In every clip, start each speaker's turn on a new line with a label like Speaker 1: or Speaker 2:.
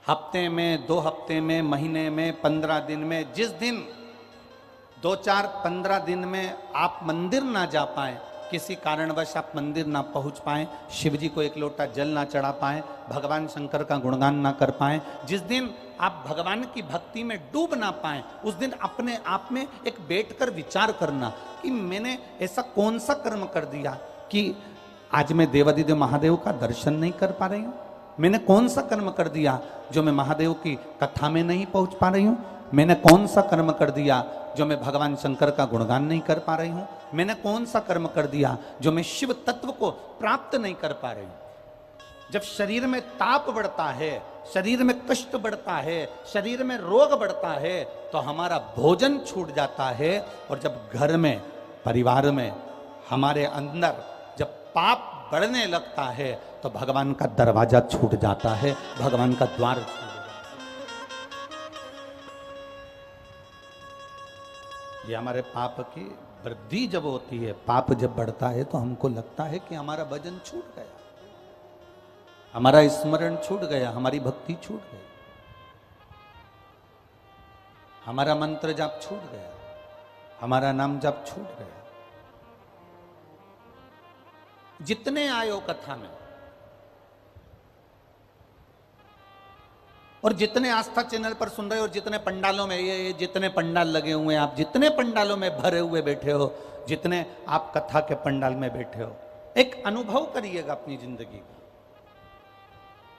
Speaker 1: हफ्ते में, 2 हफ्ते में, महीने में, 15 दिन में, जिस दिन 2, 4, 15 दिन में आप मंदिर ना जा पाए, किसी कारणवश आप मंदिर ना पहुंच पाए, शिव जी को एक लोटा जल ना चढ़ा पाए, भगवान शंकर का गुणगान ना कर पाए, जिस दिन आप भगवान की भक्ति में डूब ना पाए, उस दिन अपने आप में एक बैठकर विचार करना कि मैंने ऐसा कौन सा कर्म कर दिया कि आज मैं देवादिदेव महादेव का दर्शन नहीं कर पा रही हूं। मैंने कौन सा कर्म कर दिया जो मैं महादेव की कथा में नहीं पहुंच पा रही हूं। मैंने कौन सा कर्म कर दिया जो मैं भगवान शंकर का गुणगान नहीं कर पा रही हूं। मैंने कौन सा कर्म कर दिया जो मैं शिव तत्व को प्राप्त नहीं कर पा रही हूं। जब शरीर में ताप बढ़ता है, शरीर में कष्ट बढ़ता है, शरीर में रोग बढ़ता है, तो हमारा भोजन छूट जाता है। और जब घर में, परिवार में, हमारे अंदर जब पाप बढ़ने लगता है, तो भगवान का दरवाजा छूट जाता है, भगवान का द्वार छूट जाता है। ये हमारे पाप की वृद्धि जब होती है, पाप जब बढ़ता है, तो हमको लगता है कि हमारा भजन छूट गया, हमारा स्मरण छूट गया, हमारी भक्ति छूट गई, हमारा मंत्र जाप छूट गया, हमारा नाम जाप छूट गया। जितने आयो कथा में और जितने आस्था चैनल पर सुन रहे हो, और जितने पंडालों में, ये जितने पंडाल लगे हुए हैं, आप जितने पंडालों में भरे हुए बैठे हो, जितने आप कथा के पंडाल में बैठे हो, एक अनुभव करिएगा अपनी जिंदगी का,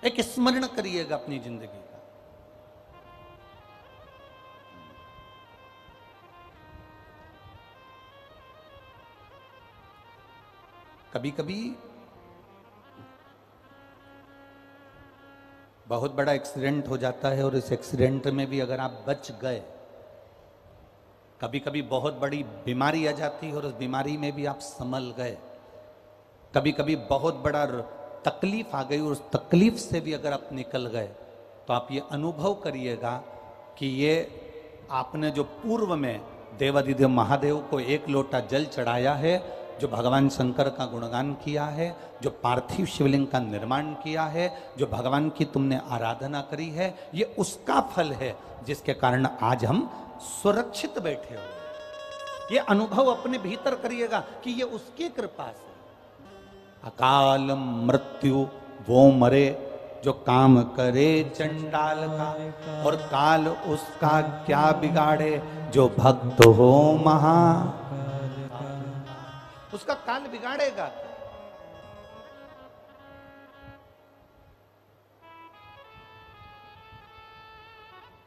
Speaker 1: एक स्मरण करिएगा अपनी जिंदगी का। कभी कभी बहुत बड़ा एक्सीडेंट हो जाता है, और इस एक्सीडेंट में भी अगर आप बच गए, कभी कभी बहुत बड़ी बीमारी आ जाती है और उस बीमारी में भी आप संभल गए, कभी कभी बहुत बड़ा तकलीफ आ गई और उस तकलीफ से भी अगर आप निकल गए, तो आप ये अनुभव करिएगा कि ये आपने जो पूर्व में देवादिदेव महादेव को एक लोटा जल चढ़ाया है, जो भगवान शंकर का गुणगान किया है, जो पार्थिव शिवलिंग का निर्माण किया है, जो भगवान की तुमने आराधना करी है, ये उसका फल है जिसके कारण आज हम सुरक्षित बैठे हो। ये अनुभव अपने भीतर करिएगा कि ये उसकी कृपा से। अकाल मृत्यु वो मरे जो काम करे चंडाल का, और काल उसका क्या बिगाड़े जो भक्त हो महा। उसका काल बिगाड़ेगा।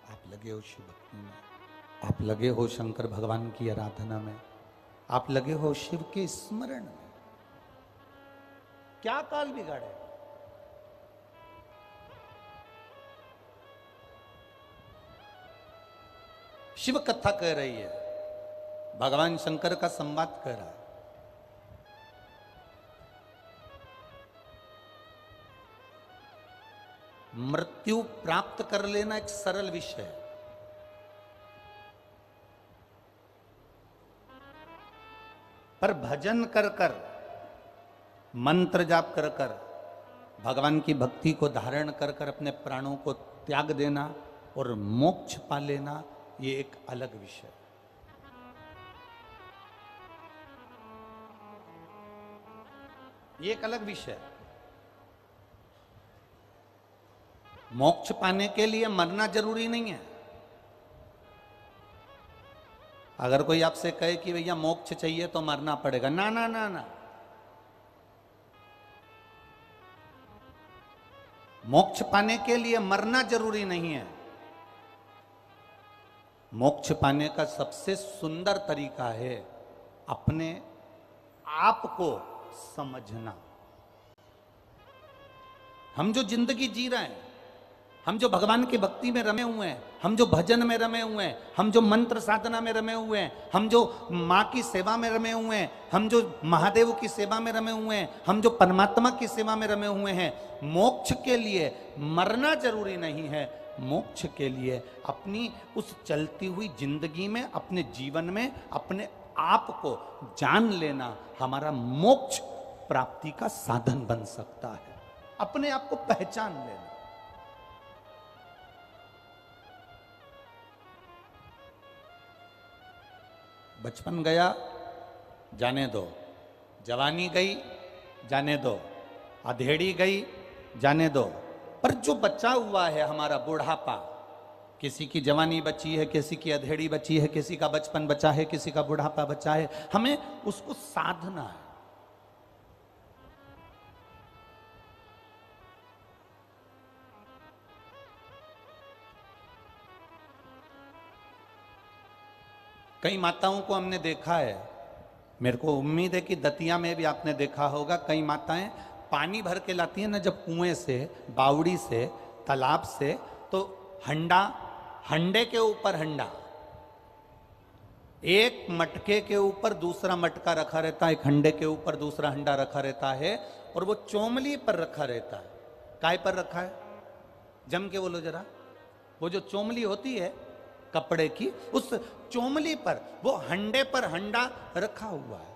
Speaker 1: आप लगे हो शिव भक्ति में, आप लगे हो शंकर भगवान की आराधना में, आप लगे हो शिव के स्मरण में, क्या काल बिगाड़ेगा? शिव कथा कह रही है, भगवान शंकर का संवाद कर रहा है। मृत्यु प्राप्त कर लेना एक सरल विषय है, पर भजन कर कर, मंत्र जाप कर कर, भगवान की भक्ति को धारण कर कर अपने प्राणों को त्याग देना और मोक्ष पा लेना, ये एक अलग विषय है। ये एक अलग विषय है। मोक्ष पाने के लिए मरना जरूरी नहीं है। अगर कोई आपसे कहे कि भैया मोक्ष चाहिए तो मरना पड़ेगा, ना ना ना ना, मोक्ष पाने के लिए मरना जरूरी नहीं है। मोक्ष पाने का सबसे सुंदर तरीका है अपने आप को समझना। हम जो जिंदगी जी रहे हैं, हम जो भगवान की भक्ति में रमे हुए हैं, हम जो भजन में रमे हुए हैं, हम जो मंत्र साधना में रमे हुए हैं, हम जो माँ की सेवा में रमे हुए हैं, हम जो महादेव की सेवा में रमे हुए हैं, हम जो परमात्मा की सेवा में रमे हुए हैं, मोक्ष के लिए मरना जरूरी नहीं है। मोक्ष के लिए अपनी उस चलती हुई जिंदगी में, अपने जीवन में अपने आप को जान लेना हमारा मोक्ष प्राप्ति का साधन बन सकता है। अपने आप को पहचान लेना। बचपन गया जाने दो, जवानी गई जाने दो, अधेड़ी गई जाने दो, पर जो बचा हुआ है हमारा बुढ़ापा, किसी की जवानी बची है, किसी की अधेड़ी बची है, किसी का बचपन बचा है, किसी का बुढ़ापा बचा है, हमें उसको साधना है। कई माताओं को हमने देखा है, मेरे को उम्मीद है कि दतिया में भी आपने देखा होगा, कई माताएं पानी भर के लाती हैं ना जब कुएं से, बावड़ी से, तालाब से, तो हंडे के ऊपर हंडा, एक मटके के ऊपर दूसरा मटका रखा रहता है, एक हंडे के ऊपर दूसरा हंडा रखा रहता है, और वो चोमली पर रखा रहता है। काय पर रखा है? जम के बोलो जरा। वो जो चोमली होती है कपड़े की, उस चोमली पर, वो हंडे पर हंडा रखा हुआ है।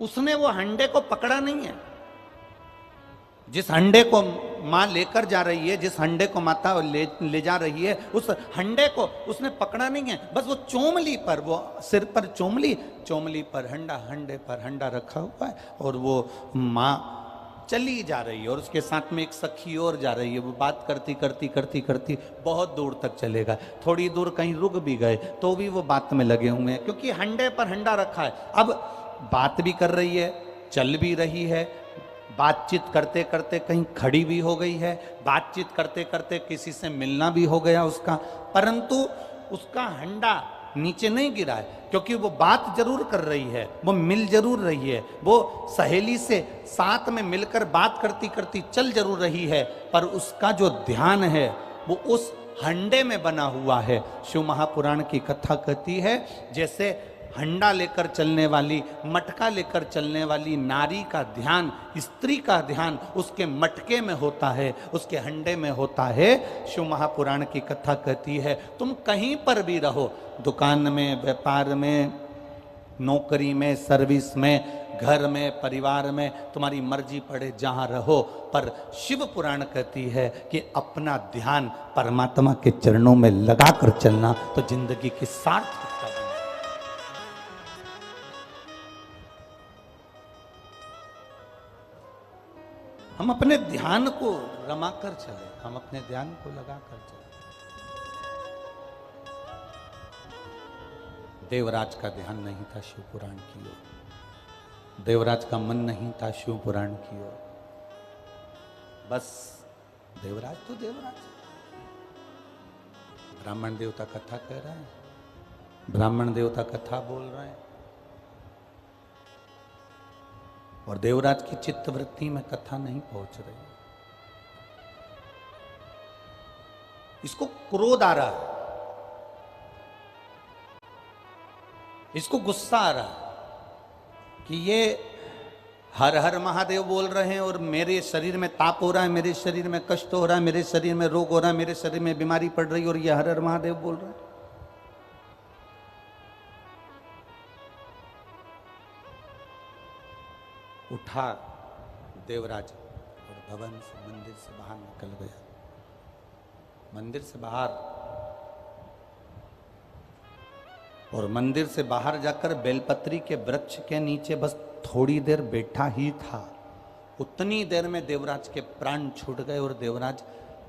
Speaker 1: उसने वो हंडे को पकड़ा नहीं है। जिस हंडे को मां लेकर जा रही है, जिस हंडे को माता ले जा रही है, उस हंडे को उसने पकड़ा नहीं है, बस वो चोमली पर, वो सिर पर चोमली पर हंडा, हंडे पर हंडा रखा हुआ है, और वो मां चली जा रही है और उसके साथ में एक सखी और जा रही है। वो बात करती करती करती करती बहुत दूर तक चलेगा, थोड़ी दूर कहीं रुक भी गए तो भी वो बात में लगे हुए हैं, क्योंकि हंडे पर हंडा रखा है। अब बात भी कर रही है, चल भी रही है, बातचीत करते करते कहीं खड़ी भी हो गई है, बातचीत करते करते किसी से मिलना भी हो गया उसका, परंतु उसका हंडा नीचे नहीं गिरा है, क्योंकि वो बात जरूर कर रही है, वो मिल जरूर रही है, वो सहेली से साथ में मिलकर बात करती करती चल जरूर रही है, पर उसका जो ध्यान है वो उस हंडे में बना हुआ है। शिव महापुराण की कथा कहती है, जैसे हंडा लेकर चलने वाली, मटका लेकर चलने वाली नारी का ध्यान, स्त्री का ध्यान उसके मटके में होता है, उसके हंडे में होता है। शिव महापुराण की कथा कहती है, तुम कहीं पर भी रहो, दुकान में, व्यापार में, नौकरी में, सर्विस में, घर में, परिवार में, तुम्हारी मर्जी पड़े जहां रहो, पर शिव पुराण कहती है कि अपना ध्यान परमात्मा के चरणों में लगाकर चलना तो जिंदगी की सार्थकता। हम अपने ध्यान को रमाकर चले, हम अपने ध्यान को लगाकर चले। देवराज का ध्यान नहीं था शिव पुराण की ओर, देवराज का मन नहीं था शिव पुराण की ओर, बस देवराज तो देवराज। ब्राह्मण देवता कथा कह रहे हैं, ब्राह्मण देवता कथा बोल रहे हैं, और देवराज की चित्त वृत्ति में कथा नहीं पहुंच रही। इसको क्रोध आ रहा है, इसको गुस्सा आ रहा है कि ये हर हर महादेव बोल रहे हैं और मेरे शरीर में ताप हो रहा है, मेरे शरीर में कष्ट हो रहा है, मेरे शरीर में रोग हो रहा है, मेरे शरीर में बीमारी पड़ रही है, और ये हर हर महादेव बोल रहे हैं। उठा देवराज और भवन से, मंदिर से बाहर निकल गया। मंदिर से बाहर, और मंदिर से बाहर जाकर बेलपत्री के वृक्ष के नीचे बस थोड़ी देर बैठा ही था, उतनी देर में देवराज के प्राण छूट गए, और देवराज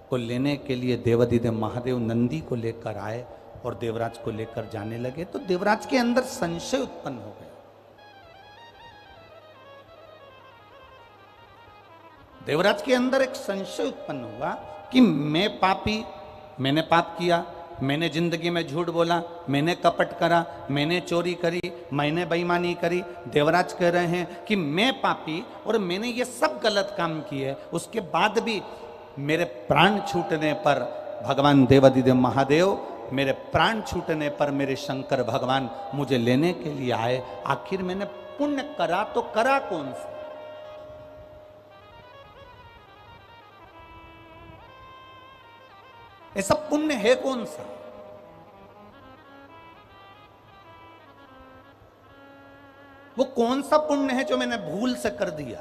Speaker 1: को लेने के लिए देवाधिदेव महादेव नंदी को लेकर आए और देवराज को लेकर जाने लगे। तो देवराज के अंदर संशय उत्पन्न हो गया। देवराज के अंदर एक संशय उत्पन्न हुआ कि मैं पापी, मैंने पाप किया, मैंने जिंदगी में झूठ बोला, मैंने कपट करा, मैंने चोरी करी, मैंने बेईमानी करी। देवराज कह रहे हैं कि मैं पापी और मैंने ये सब गलत काम किए, उसके बाद भी मेरे प्राण छूटने पर भगवान देवाधिदेव महादेव, मेरे प्राण छूटने पर मेरे शंकर भगवान मुझे लेने के लिए आए। आखिर मैंने पुण्य करा तो करा कौन सा? ऐसा पुण्य है कौन सा? वो कौन सा पुण्य है जो मैंने भूल से कर दिया?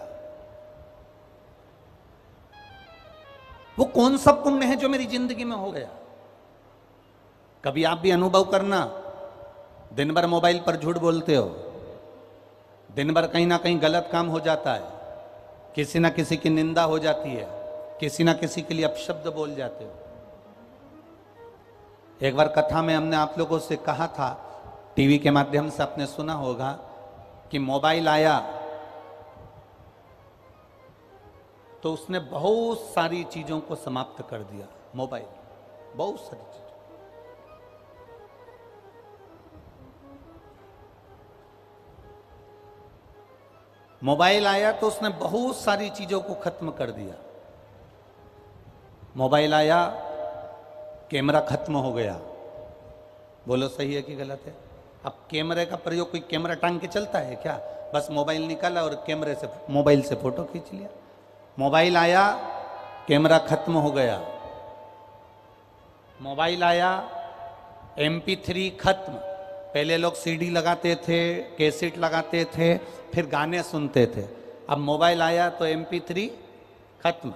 Speaker 1: वो कौन सा पुण्य है जो मेरी जिंदगी में हो गया। कभी आप भी अनुभव करना, दिन भर मोबाइल पर झूठ बोलते हो, दिन भर कहीं ना कहीं गलत काम हो जाता है, किसी ना किसी की निंदा हो जाती है, किसी ना किसी के लिए अपशब्द बोल जाते हो। एक बार कथा में हमने आप लोगों से कहा था, टीवी के माध्यम से आपने सुना होगा कि मोबाइल आया तो उसने बहुत सारी चीजों को समाप्त कर दिया। मोबाइल बहुत सारी चीज, मोबाइल आया तो उसने बहुत सारी चीजों को खत्म कर दिया। मोबाइल आया, कैमरा खत्म हो गया। बोलो सही है कि गलत है? अब कैमरे का प्रयोग, कोई कैमरा टांग के चलता है क्या? बस मोबाइल निकाला और कैमरे से, मोबाइल से फोटो खींच लिया। मोबाइल आया, कैमरा खत्म हो गया। मोबाइल आया, MP3 खत्म। पहले लोग CD लगाते थे, कैसेट लगाते थे, फिर गाने सुनते थे। अब मोबाइल आया तो MP3 खत्म।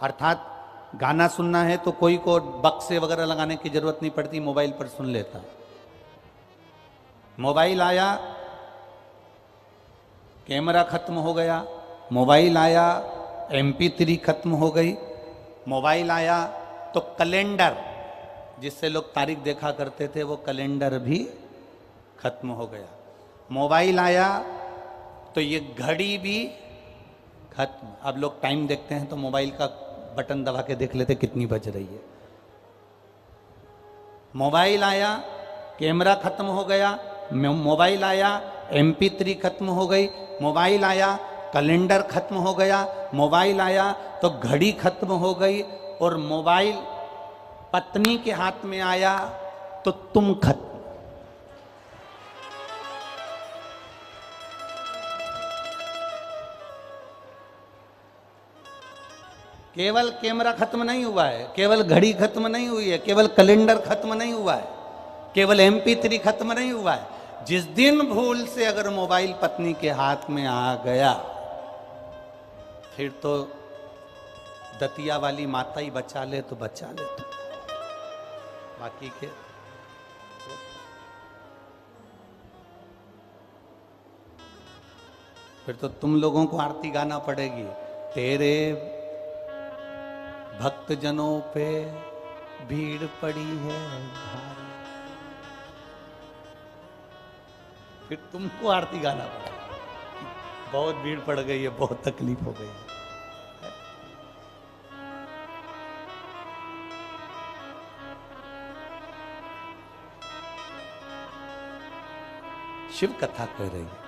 Speaker 1: अर्थात गाना सुनना है तो कोई को बक्से वगैरह लगाने की जरूरत नहीं पड़ती, मोबाइल पर सुन लेता। मोबाइल आया, कैमरा खत्म हो गया। मोबाइल आया, MP3 खत्म हो गई। मोबाइल आया तो कैलेंडर, जिससे लोग तारीख देखा करते थे, वो कैलेंडर भी खत्म हो गया। मोबाइल आया तो ये घड़ी भी खत्म। अब लोग टाइम देखते हैं तो मोबाइल का बटन दबा के देख लेते कितनी बज रही है। मोबाइल आया, कैमरा खत्म हो गया। मोबाइल आया, MP3 खत्म हो गई। मोबाइल आया, कैलेंडर खत्म हो गया। मोबाइल आया तो घड़ी खत्म हो गई। और मोबाइल पत्नी के हाथ में आया तो तुम खत्म। केवल कैमरा खत्म नहीं हुआ है, केवल घड़ी खत्म नहीं हुई है, केवल कैलेंडर खत्म नहीं हुआ है, केवल MP3 खत्म नहीं हुआ है। जिस दिन भूल से अगर मोबाइल पत्नी के हाथ में आ गया, फिर तो दतिया वाली माता ही बचा ले तो बचा ले, तो बाकी के फिर तो तुम लोगों को आरती गाना पड़ेगी। तेरे भक्त जनों पे भीड़ पड़ी है भारी, फिर तुमको आरती गाना पड़ेगा। बहुत भीड़ पड़ गई है, बहुत तकलीफ हो गई है। शिव कथा कह रही है,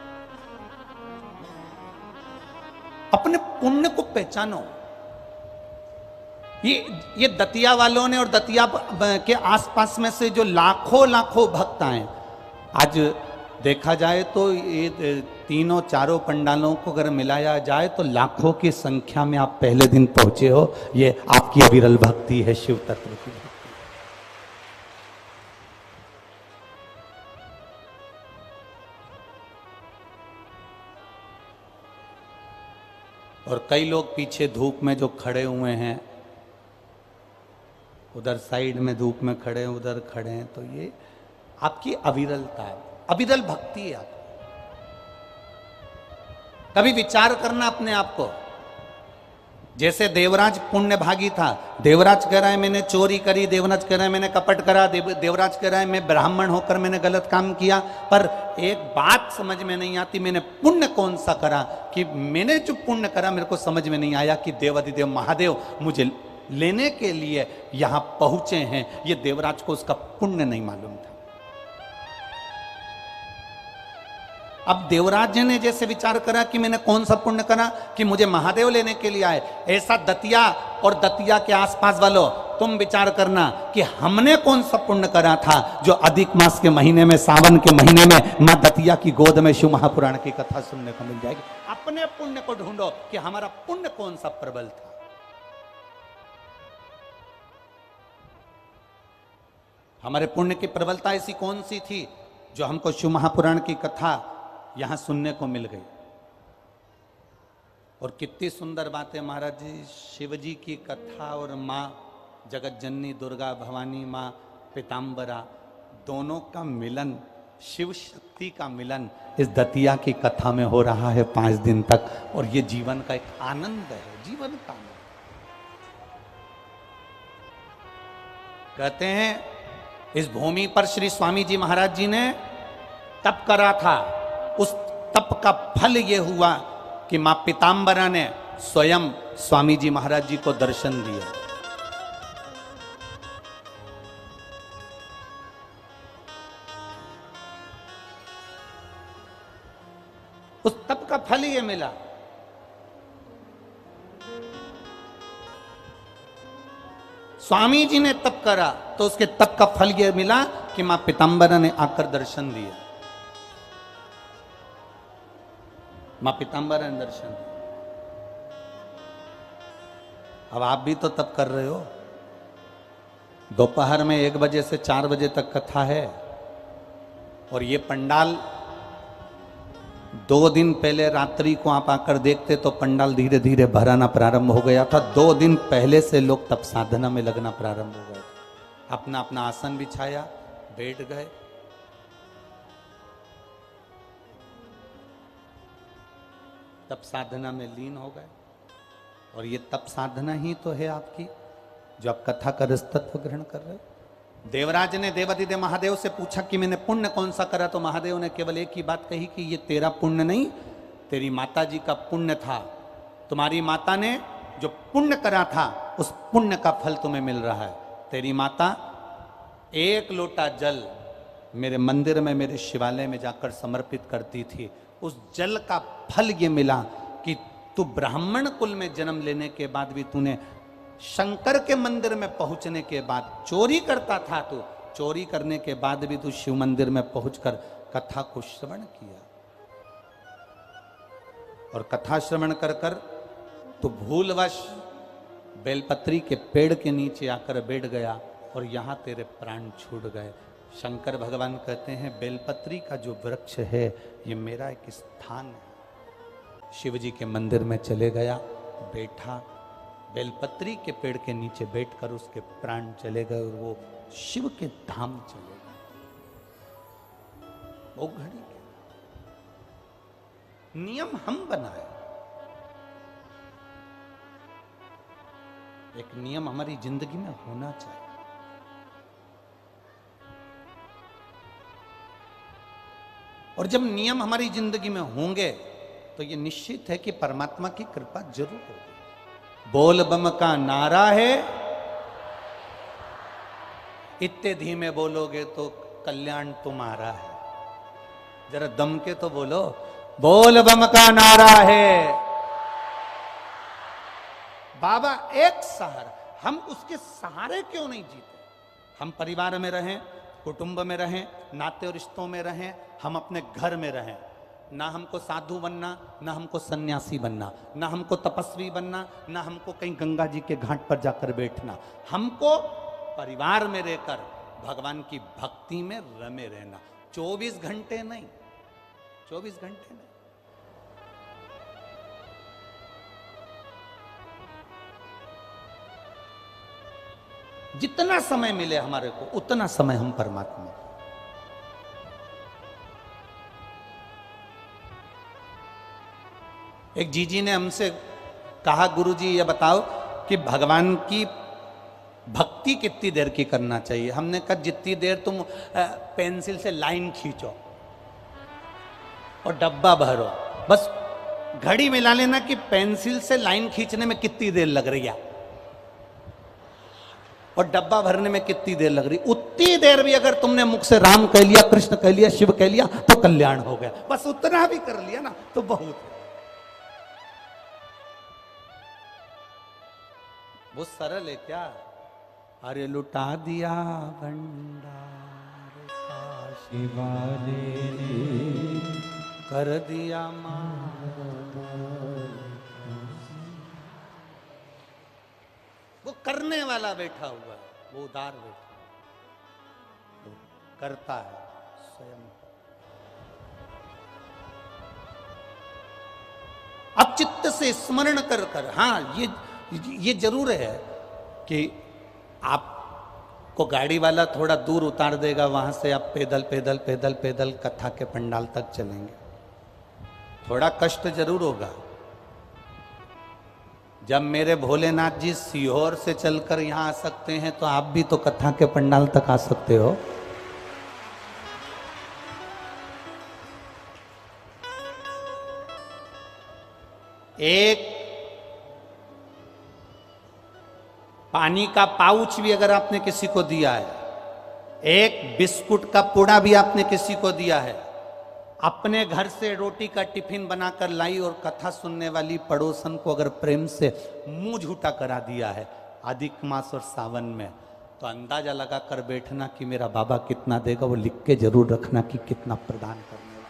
Speaker 1: अपने पुण्य को पहचानो। ये दतिया वालों ने और दतिया के आसपास में से जो लाखों लाखों भक्त आए, आज देखा जाए तो ये तीनों चारों पंडालों को अगर मिलाया जाए तो लाखों की संख्या में आप पहले दिन पहुंचे हो। ये आपकी अविरल भक्ति है, शिव तत्व की भक्ति। और कई लोग पीछे धूप में जो खड़े हुए हैं, उधर साइड में धूप में खड़े हैं, उधर खड़े हैं, तो ये आपकी अविरलता है, अविरल भक्ति है। आप कभी विचार करना अपने आप को। जैसे देवराज पुण्य भागी था, देवराज कह रहा है मैंने चोरी करी, देवराज कह रहा है मैंने कपट करा, देवराज कह रहा है मैं ब्राह्मण होकर मैंने गलत काम किया, पर एक बात समझ में नहीं आती, मैंने पुण्य कौन सा करा कि मैंने जो पुण्य करा मेरे को समझ में नहीं आया कि देवाधिदेव महादेव मुझे लेने के लिए यहां पहुंचे हैं। ये देवराज को उसका पुण्य नहीं मालूम था। अब देवराज ने जैसे विचार करा कि मैंने कौन सा पुण्य करा कि मुझे महादेव लेने के लिए आए, ऐसा दतिया और दतिया के आसपास वालों तुम विचार करना कि हमने कौन सा पुण्य करा था जो अधिक मास के महीने में, सावन के महीने में मां दतिया की गोद में शिव महापुराण की कथा सुनने को मिल जाएगी। अपने पुण्य को ढूंढो कि हमारा पुण्य कौन सा प्रबल था। हमारे पुण्य की प्रबलता ऐसी कौन सी थी जो हमको शिव महापुराण की कथा यहां सुनने को मिल गई। और कितनी सुंदर बात है महाराज जी, शिव जी की कथा और माँ जगत जननी दुर्गा भवानी, माँ पीताम्बरा, दोनों का मिलन, शिव शक्ति का मिलन इस दतिया की कथा में हो रहा है 5 दिन तक। और ये जीवन का एक आनंद है, जीवन का आनंद। कहते हैं इस भूमि पर श्री स्वामी जी महाराज जी ने तप करा था। उस तप का फल ये हुआ कि मां पीताम्बरा ने स्वयं स्वामी जी महाराज जी को दर्शन दिया। उस तप का फल ये मिला। स्वामी जी ने तप करा तो उसके तप का फल यह मिला कि मां पीताम्बरा ने आकर दर्शन दिया। मां पीताम्बरा ने दर्शन दिया। अब आप भी तो तप कर रहे हो। दोपहर में 1 बजे से 4 बजे तक कथा है और ये पंडाल 2 दिन पहले रात्रि को आप आकर देखते तो पंडाल धीरे धीरे भराना प्रारंभ हो गया था। 2 दिन पहले से लोग तप साधना में लगना प्रारंभ हो गए। अपना अपना आसन बिछाया, बैठ गए। तप साधना में लीन हो गए। और ये तप साधना ही तो है आपकी, जो आप कथा का रसतत्व ग्रहण कर रहे हो। देवराज ने देवादिदेव महादेव से पूछा कि मैंने पुण्य कौन सा करा, तो महादेव ने केवल एक ही बात कही कि ये तेरा पुण्य नहीं, तेरी माता जी का पुण्य था। तुम्हारी माता ने जो पुण्य करा था उस पुण्य का फल तुम्हें मिल रहा है। तेरी माता 1 लोटा जल मेरे मंदिर में, मेरे शिवालय में जाकर समर्पित करती थी। उस जल का फल ये मिला कि तू ब्राह्मण कुल में जन्म लेने के बाद भी तूने शंकर के मंदिर में पहुंचने के बाद, चोरी करता था तू, चोरी करने के बाद भी तू शिव मंदिर में पहुंचकर कथा को श्रवण किया। और कथा श्रवण कर कर तू भूलवश बेलपत्री के पेड़ के नीचे आकर बैठ गया और यहां तेरे प्राण छूट गए। शंकर भगवान कहते हैं बेलपत्री का जो वृक्ष है ये मेरा एक स्थान है। शिव जी के मंदिर में चले गया, बैठा, बेलपत्री के पेड़ के नीचे बैठकर उसके प्राण चले गए और वो शिव के धाम चले गए। वो घड़ी के नियम हम बनाए। एक नियम हमारी जिंदगी में होना चाहिए। और जब नियम हमारी जिंदगी में होंगे तो ये निश्चित है कि परमात्मा की कृपा जरूर होगी। बोल बम का नारा है, इतने धीमे बोलोगे तो कल्याण तुम्हारा है। जरा दम के तो बोलो, बोल बम का नारा है। बाबा एक सहारा, हम उसके सहारे क्यों नहीं जीते? हम परिवार में रहें, कुटुंब में रहें, नाते और रिश्तों में रहें, हम अपने घर में रहें। ना हमको साधु बनना, ना हमको सन्यासी बनना, ना हमको तपस्वी बनना, ना हमको कहीं गंगा जी के घाट पर जाकर बैठना। हमको परिवार में रहकर भगवान की भक्ति में रमे रहना। 24 घंटे नहीं, 24 घंटे नहीं। जितना समय मिले हमारे को उतना समय हम परमात्मा। एक जीजी ने हमसे कहा, गुरुजी ये बताओ कि भगवान की भक्ति कितनी देर की करना चाहिए? हमने कहा जितनी देर तुम पेंसिल से लाइन खींचो और डब्बा भरो, बस घड़ी मिला लेना कि पेंसिल से लाइन खींचने में कितनी देर लग रही है और डब्बा भरने में कितनी देर लग रही। उतनी देर भी अगर तुमने मुख से राम कह लिया, कृष्ण कह लिया, शिव कह लिया तो कल्याण हो गया। बस उतना भी कर लिया ना तो बहुत है। वो सरल है क्या? अरे लुटा दिया भंडार का शिवाले ने, कर दिया मार। वो करने वाला बैठा हुआ है, वो उदार बैठा, वो करता है स्वयं। अब चित्त से स्मरण कर कर। हाँ, ये जरूर है कि आपको गाड़ी वाला थोड़ा दूर उतार देगा, वहां से आप पैदल पैदल पैदल पैदल कथा के पंडाल तक चलेंगे, थोड़ा कष्ट जरूर होगा। जब मेरे भोलेनाथ जी सीहोर से चलकर यहां आ सकते हैं, तो आप भी तो कथा के पंडाल तक आ सकते हो। एक पानी का पाउच भी अगर आपने किसी को दिया है, एक बिस्कुट का पुड़ा भी आपने किसी को दिया है, अपने घर से रोटी का टिफिन बनाकर लाई और कथा सुनने वाली पड़ोसन को अगर प्रेम से मुंह झूठा करा दिया है अधिक मास और सावन में, तो अंदाजा लगा कर बैठना कि मेरा बाबा कितना देगा। वो लिख के जरूर रखना कि कितना प्रदान करने वाला।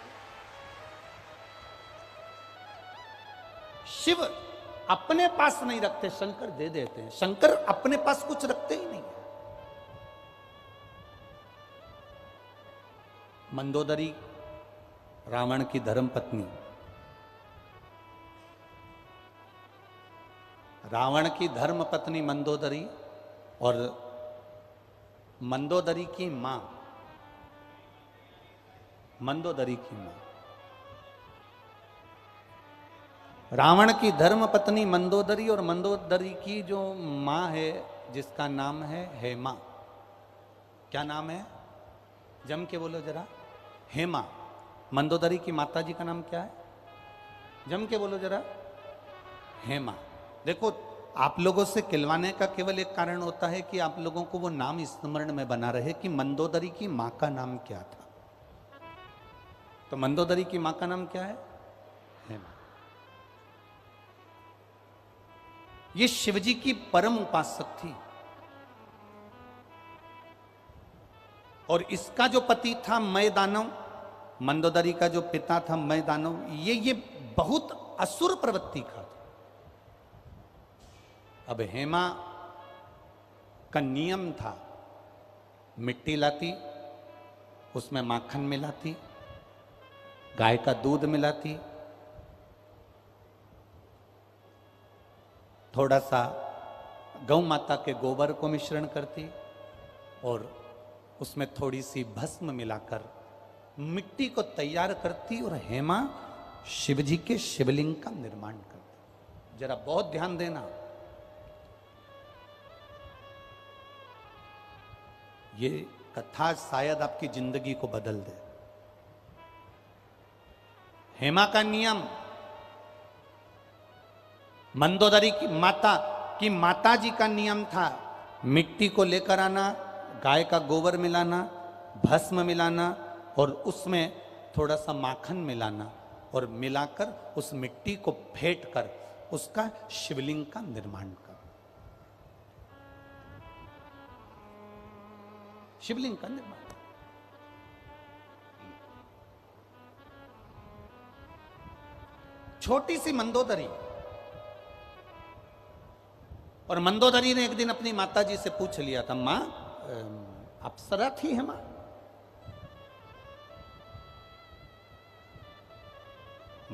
Speaker 1: शिव अपने पास नहीं रखते, शंकर दे देते हैं। शंकर अपने पास कुछ रखते ही नहीं। मंदोदरी रावण की धर्म पत्नी, रावण की धर्म पत्नी मंदोदरी और मंदोदरी की मां, मंदोदरी की मां, रावण की धर्म पत्नी मंदोदरी और मंदोदरी की जो मां है जिसका नाम है हेमा। क्या नाम है? जम के बोलो जरा। हेमा। मंदोदरी की माता जी का नाम क्या है? जम के बोलो जरा। हेमा। देखो, आप लोगों से खिलवाने का केवल एक कारण होता है कि आप लोगों को वो नाम स्मरण में बना रहे कि मंदोदरी की मां का नाम क्या था। तो मंदोदरी की मां का नाम क्या है? हेमा। ये शिवजी की परम उपासक थी और इसका जो पति था मय दानव, मंदोदरी का जो पिता था मय दानव, ये बहुत असुर प्रवृत्ति का था। अब हेमा का नियम था, मिट्टी लाती, उसमें माखन मिलाती, गाय का दूध मिलाती, थोड़ा सा गौ माता के गोबर को मिश्रण करती और उसमें थोड़ी सी भस्म मिलाकर मिट्टी को तैयार करती और हेमा शिवजी के शिवलिंग का निर्माण करती। जरा बहुत ध्यान देना, ये कथा शायद आपकी जिंदगी को बदल दे। हेमा का नियम, मंदोदरी की माता जी का नियम था, मिट्टी को लेकर आना, गाय का गोबर मिलाना, भस्म मिलाना और उसमें थोड़ा सा माखन मिलाना और मिलाकर उस मिट्टी को फेंट कर उसका शिवलिंग का निर्माण कर, शिवलिंग का निर्माण। छोटी सी मंदोदरी, और मंदोदरी ने एक दिन अपनी माता जी से पूछ लिया था, मां अप्सरा थी हेमा?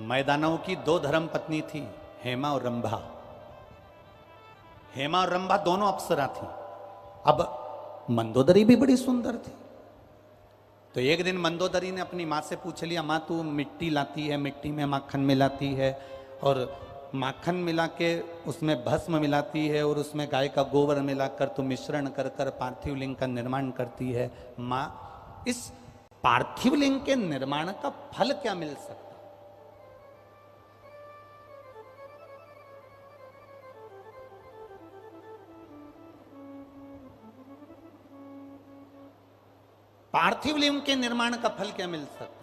Speaker 1: मैदानव की दो धर्म पत्नी थी, हेमा और रंभा। हेमा और रंभा दोनों अप्सरा थी। अब मंदोदरी भी बड़ी सुंदर थी। तो एक दिन मंदोदरी ने अपनी मां से पूछ लिया, मां तू मिट्टी लाती है, मिट्टी में माखन मिलाती है और माखन मिला के उसमें भस्म मिलाती है और उसमें गाय का गोबर मिलाकर तो मिश्रण कर कर पार्थिव लिंग का निर्माण करती है। मां, इस पार्थिव लिंग के निर्माण का फल क्या मिल सकता? पार्थिव लिंग के निर्माण का फल क्या मिल सकता?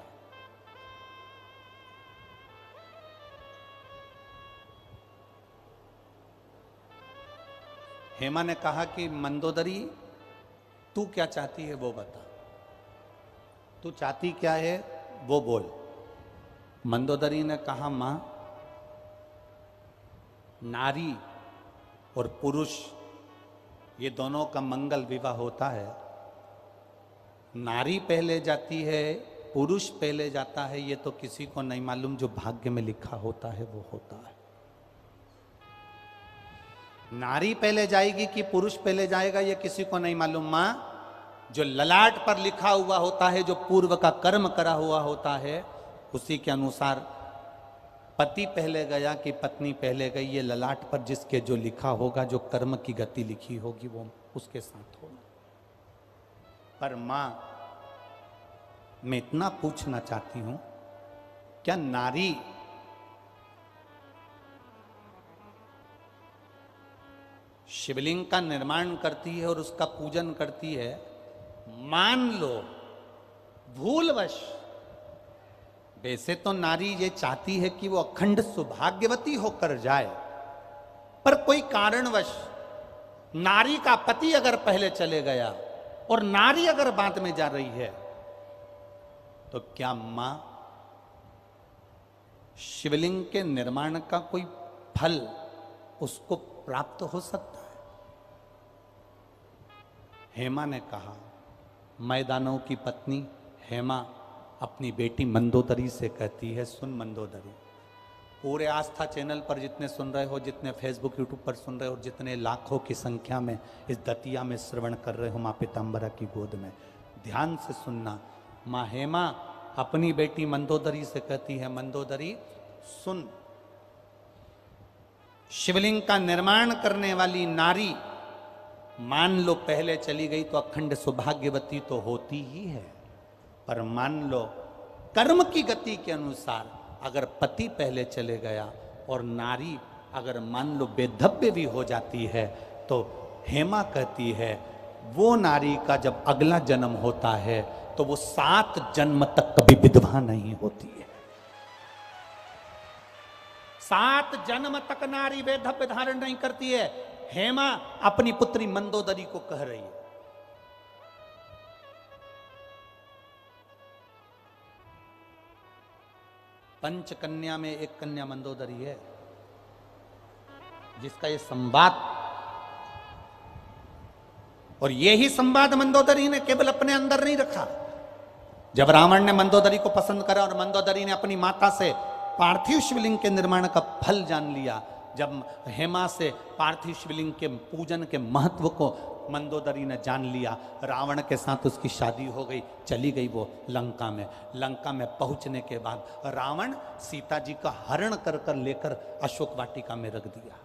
Speaker 1: हेमा ने कहा कि मंदोदरी तू क्या चाहती है वो बता, तू चाहती क्या है वो बोल। मंदोदरी ने कहा, मां, नारी और पुरुष ये दोनों का मंगल विवाह होता है, नारी पहले जाती है पुरुष पहले जाता है, ये तो किसी को नहीं मालूम, जो भाग्य में लिखा होता है वो होता है। नारी पहले जाएगी कि पुरुष पहले जाएगा ये किसी को नहीं मालूम। मां, जो ललाट पर लिखा हुआ होता है, जो पूर्व का कर्म करा हुआ होता है, उसी के अनुसार पति पहले गया कि पत्नी पहले गई, ये ललाट पर जिसके जो लिखा होगा, जो कर्म की गति लिखी होगी, वो उसके साथ होगा। पर मां, मैं इतना पूछना चाहती हूं, क्या नारी शिवलिंग का निर्माण करती है और उसका पूजन करती है, मान लो भूलवश, वैसे तो नारी ये चाहती है कि वो अखंड सौभाग्यवती होकर जाए, पर कोई कारणवश नारी का पति अगर पहले चले गया और नारी अगर बाद में जा रही है, तो क्या मां शिवलिंग के निर्माण का कोई फल उसको प्राप्त हो सकता है? हेमा ने कहा, मैदानों की पत्नी हेमा अपनी बेटी मंदोदरी से कहती है, सुन मंदोदरी, पूरे आस्था चैनल पर जितने सुन रहे हो, जितने फेसबुक यूट्यूब पर सुन रहे हो, जितने लाखों की संख्या में इस दतिया में श्रवण कर रहे हो मां पीताम्बरा की गोद में, ध्यान से सुनना। मां हेमा अपनी बेटी मंदोदरी से कहती है, मंदोदरी सुन, शिवलिंग का निर्माण करने वाली नारी मान लो पहले चली गई तो अखंड सौभाग्यवती तो होती ही है, पर मान लो कर्म की गति के अनुसार अगर पति पहले चले गया और नारी अगर मान लो बेधव्य भी हो जाती है, तो हेमा कहती है वो नारी का जब अगला जन्म होता है तो वो 7 जन्म तक कभी विधवा नहीं होती है। 7 जन्म तक नारी वेधव्य धारण नहीं करती है। हेमा अपनी पुत्री मंदोदरी को कह रही है। पंच कन्या में एक कन्या मंदोदरी है, जिसका ये संवाद, और यही संवाद मंदोदरी ने केवल अपने अंदर नहीं रखा। जब रावण ने मंदोदरी को पसंद करा और मंदोदरी ने अपनी माता से पार्थिव शिवलिंग के निर्माण का फल जान लिया, जब हेमा से पार्थिव शिवलिंग के पूजन के महत्व को मंदोदरी ने जान लिया, रावण के साथ उसकी शादी हो गई, चली गई वो लंका में। लंका में पहुंचने के बाद रावण सीता जी का हरण कर कर लेकर अशोक वाटिका में रख दिया।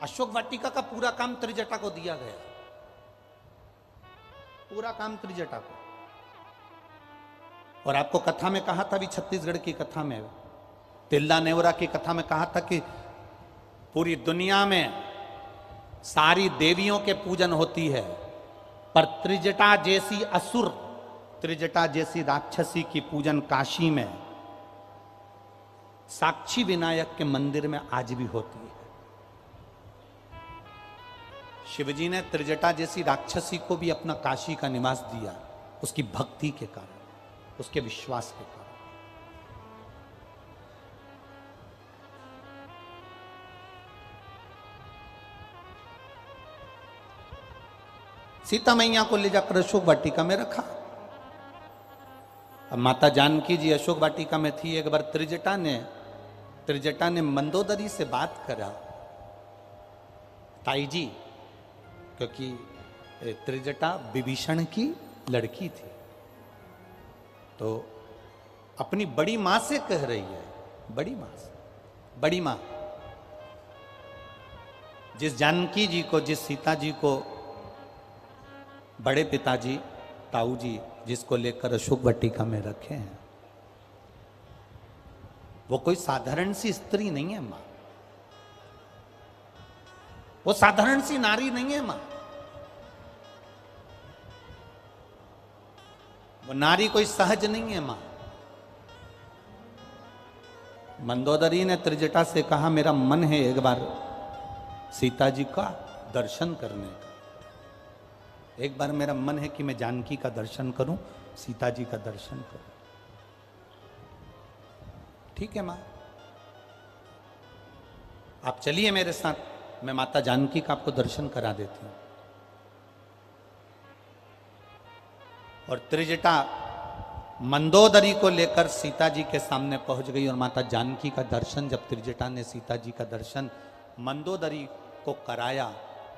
Speaker 1: अशोक वाटिका का पूरा काम त्रिजटा को दिया गया, पूरा काम त्रिजटा को। और आपको कथा में कहा था, भी छत्तीसगढ़ की कथा में, तिल्ला नेवरा की कथा में कहा था कि पूरी दुनिया में सारी देवियों के पूजन होती है, पर त्रिजटा जैसी असुर, त्रिजटा जैसी राक्षसी की पूजन काशी में साक्षी विनायक के मंदिर में आज भी होती है। शिवजी ने त्रिजटा जैसी राक्षसी को भी अपना काशी का निवास दिया, उसकी भक्ति के कारण, उसके विश्वास के कारण। सीता मैया को ले जाकर अशोक वाटिका में रखा। अब माता जानकी जी अशोक वाटिका में थी। एक बार त्रिजटा ने मंदोदरी से बात करा, ताई जी, क्योंकि त्रिजटा विभीषण की लड़की थी, तो अपनी बड़ी मां से कह रही है, बड़ी मां से, बड़ी मां, जिस जानकी जी को, जिस सीता जी को बड़े पिताजी ताऊ जी जिसको लेकर अशोक वाटिका में रखे हैं, वो कोई साधारण सी स्त्री नहीं है मां, वो साधारण सी नारी नहीं है मां। वो नारी कोई सहज नहीं है मां। मंदोदरी ने त्रिजटा से कहा, मेरा मन है एक बार सीता जी का दर्शन करने का, एक बार मेरा मन है कि मैं जानकी का दर्शन करूं, सीता जी का दर्शन करूं। ठीक है मां, आप चलिए मेरे साथ, मैं माता जानकी का आपको दर्शन करा देती हूं। और त्रिजटा मंदोदरी को लेकर सीता जी के सामने पहुंच गई और माता जानकी का दर्शन जब त्रिजटा ने सीता जी का दर्शन मंदोदरी को कराया,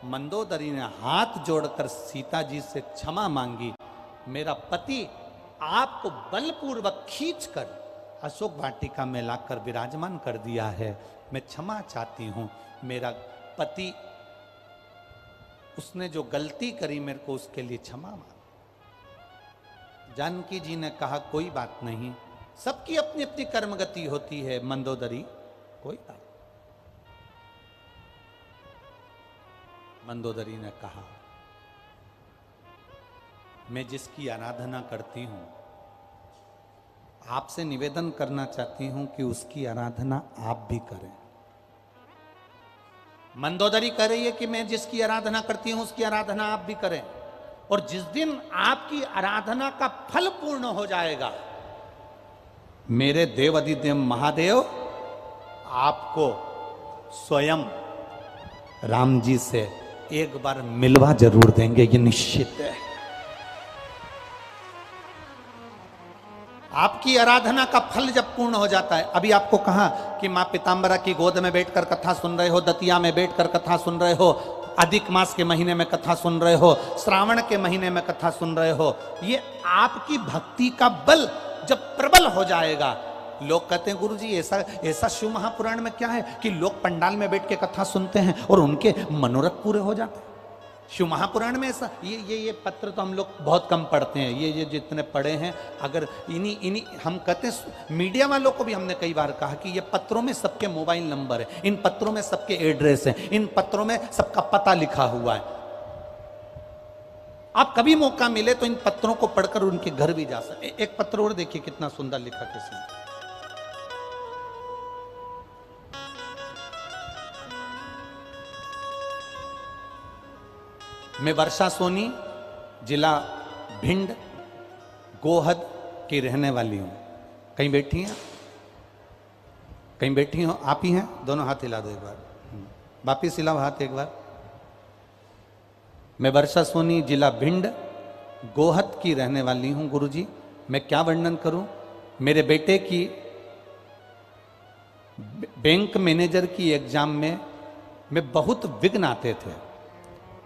Speaker 1: मंदोदरी ने हाथ जोड़कर सीता जी से क्षमा मांगी। मेरा पति आपको बलपूर्वक खींचकर अशोक वाटिका में लाकर विराजमान कर दिया है, मैं क्षमा चाहती हूं। मेरा पति उसने जो गलती करी मेरे को उसके लिए क्षमा मांग। जानकी जी ने कहा कोई बात नहीं, सबकी अपनी अपनी कर्मगति होती है मंदोदरी, कोई बात। मंदोदरी ने कहा मैं जिसकी आराधना करती हूं आपसे निवेदन करना चाहती हूं कि उसकी आराधना आप भी करें। मंदोदरी कह रही है कि मैं जिसकी आराधना करती हूं उसकी आराधना आप भी करें, और जिस दिन आपकी आराधना का फल पूर्ण हो जाएगा मेरे देवाधिदेव महादेव आपको स्वयं राम जी से एक बार मिलवा जरूर देंगे, ये निश्चित है। आपकी आराधना का फल जब पूर्ण हो जाता है, अभी आपको कहा कि मां पीतांबरा की गोद में बैठकर कथा सुन रहे हो, दतिया में बैठकर कथा सुन रहे हो, अधिक मास के महीने में कथा सुन रहे हो, श्रावण के महीने में कथा सुन रहे हो, ये आपकी भक्ति का बल जब प्रबल हो जाएगा। लोग कहते हैं गुरुजी ऐसा शिव महापुराण में क्या है कि लोग पंडाल में बैठ के कथा सुनते हैं और उनके मनोरथ पूरे हो जाते हैं। शिव महापुराण में ऐसा ये पत्र तो हम लोग बहुत कम पढ़ते हैं, ये जितने पढ़े हैं, अगर इन्हीं हम कहते हैं, मीडिया वालों को भी हमने कई बार कहा कि ये पत्रों में सबके मोबाइल नंबर है, इन पत्रों में सबके एड्रेस है, इन पत्रों में सबका पता लिखा हुआ है। आप कभी मौका मिले तो इन पत्रों को पढ़कर उनके घर भी जा सकते। एक पत्र और देखिए कितना सुंदर लिखा किसी ने। मैं वर्षा सोनी, जिला भिंड, गोहद की रहने वाली हूं। कहीं बैठी हैं? कहीं बैठी हो? आप ही हैं? दोनों हाथ हिला दो एक बार, वापिस हिलाओ हाथ एक बार। मैं वर्षा सोनी, जिला भिंड, गोहद की रहने वाली हूं। गुरुजी मैं क्या वर्णन करूं? मेरे बेटे की बैंक मैनेजर की एग्जाम में बहुत विघ्न आते थे।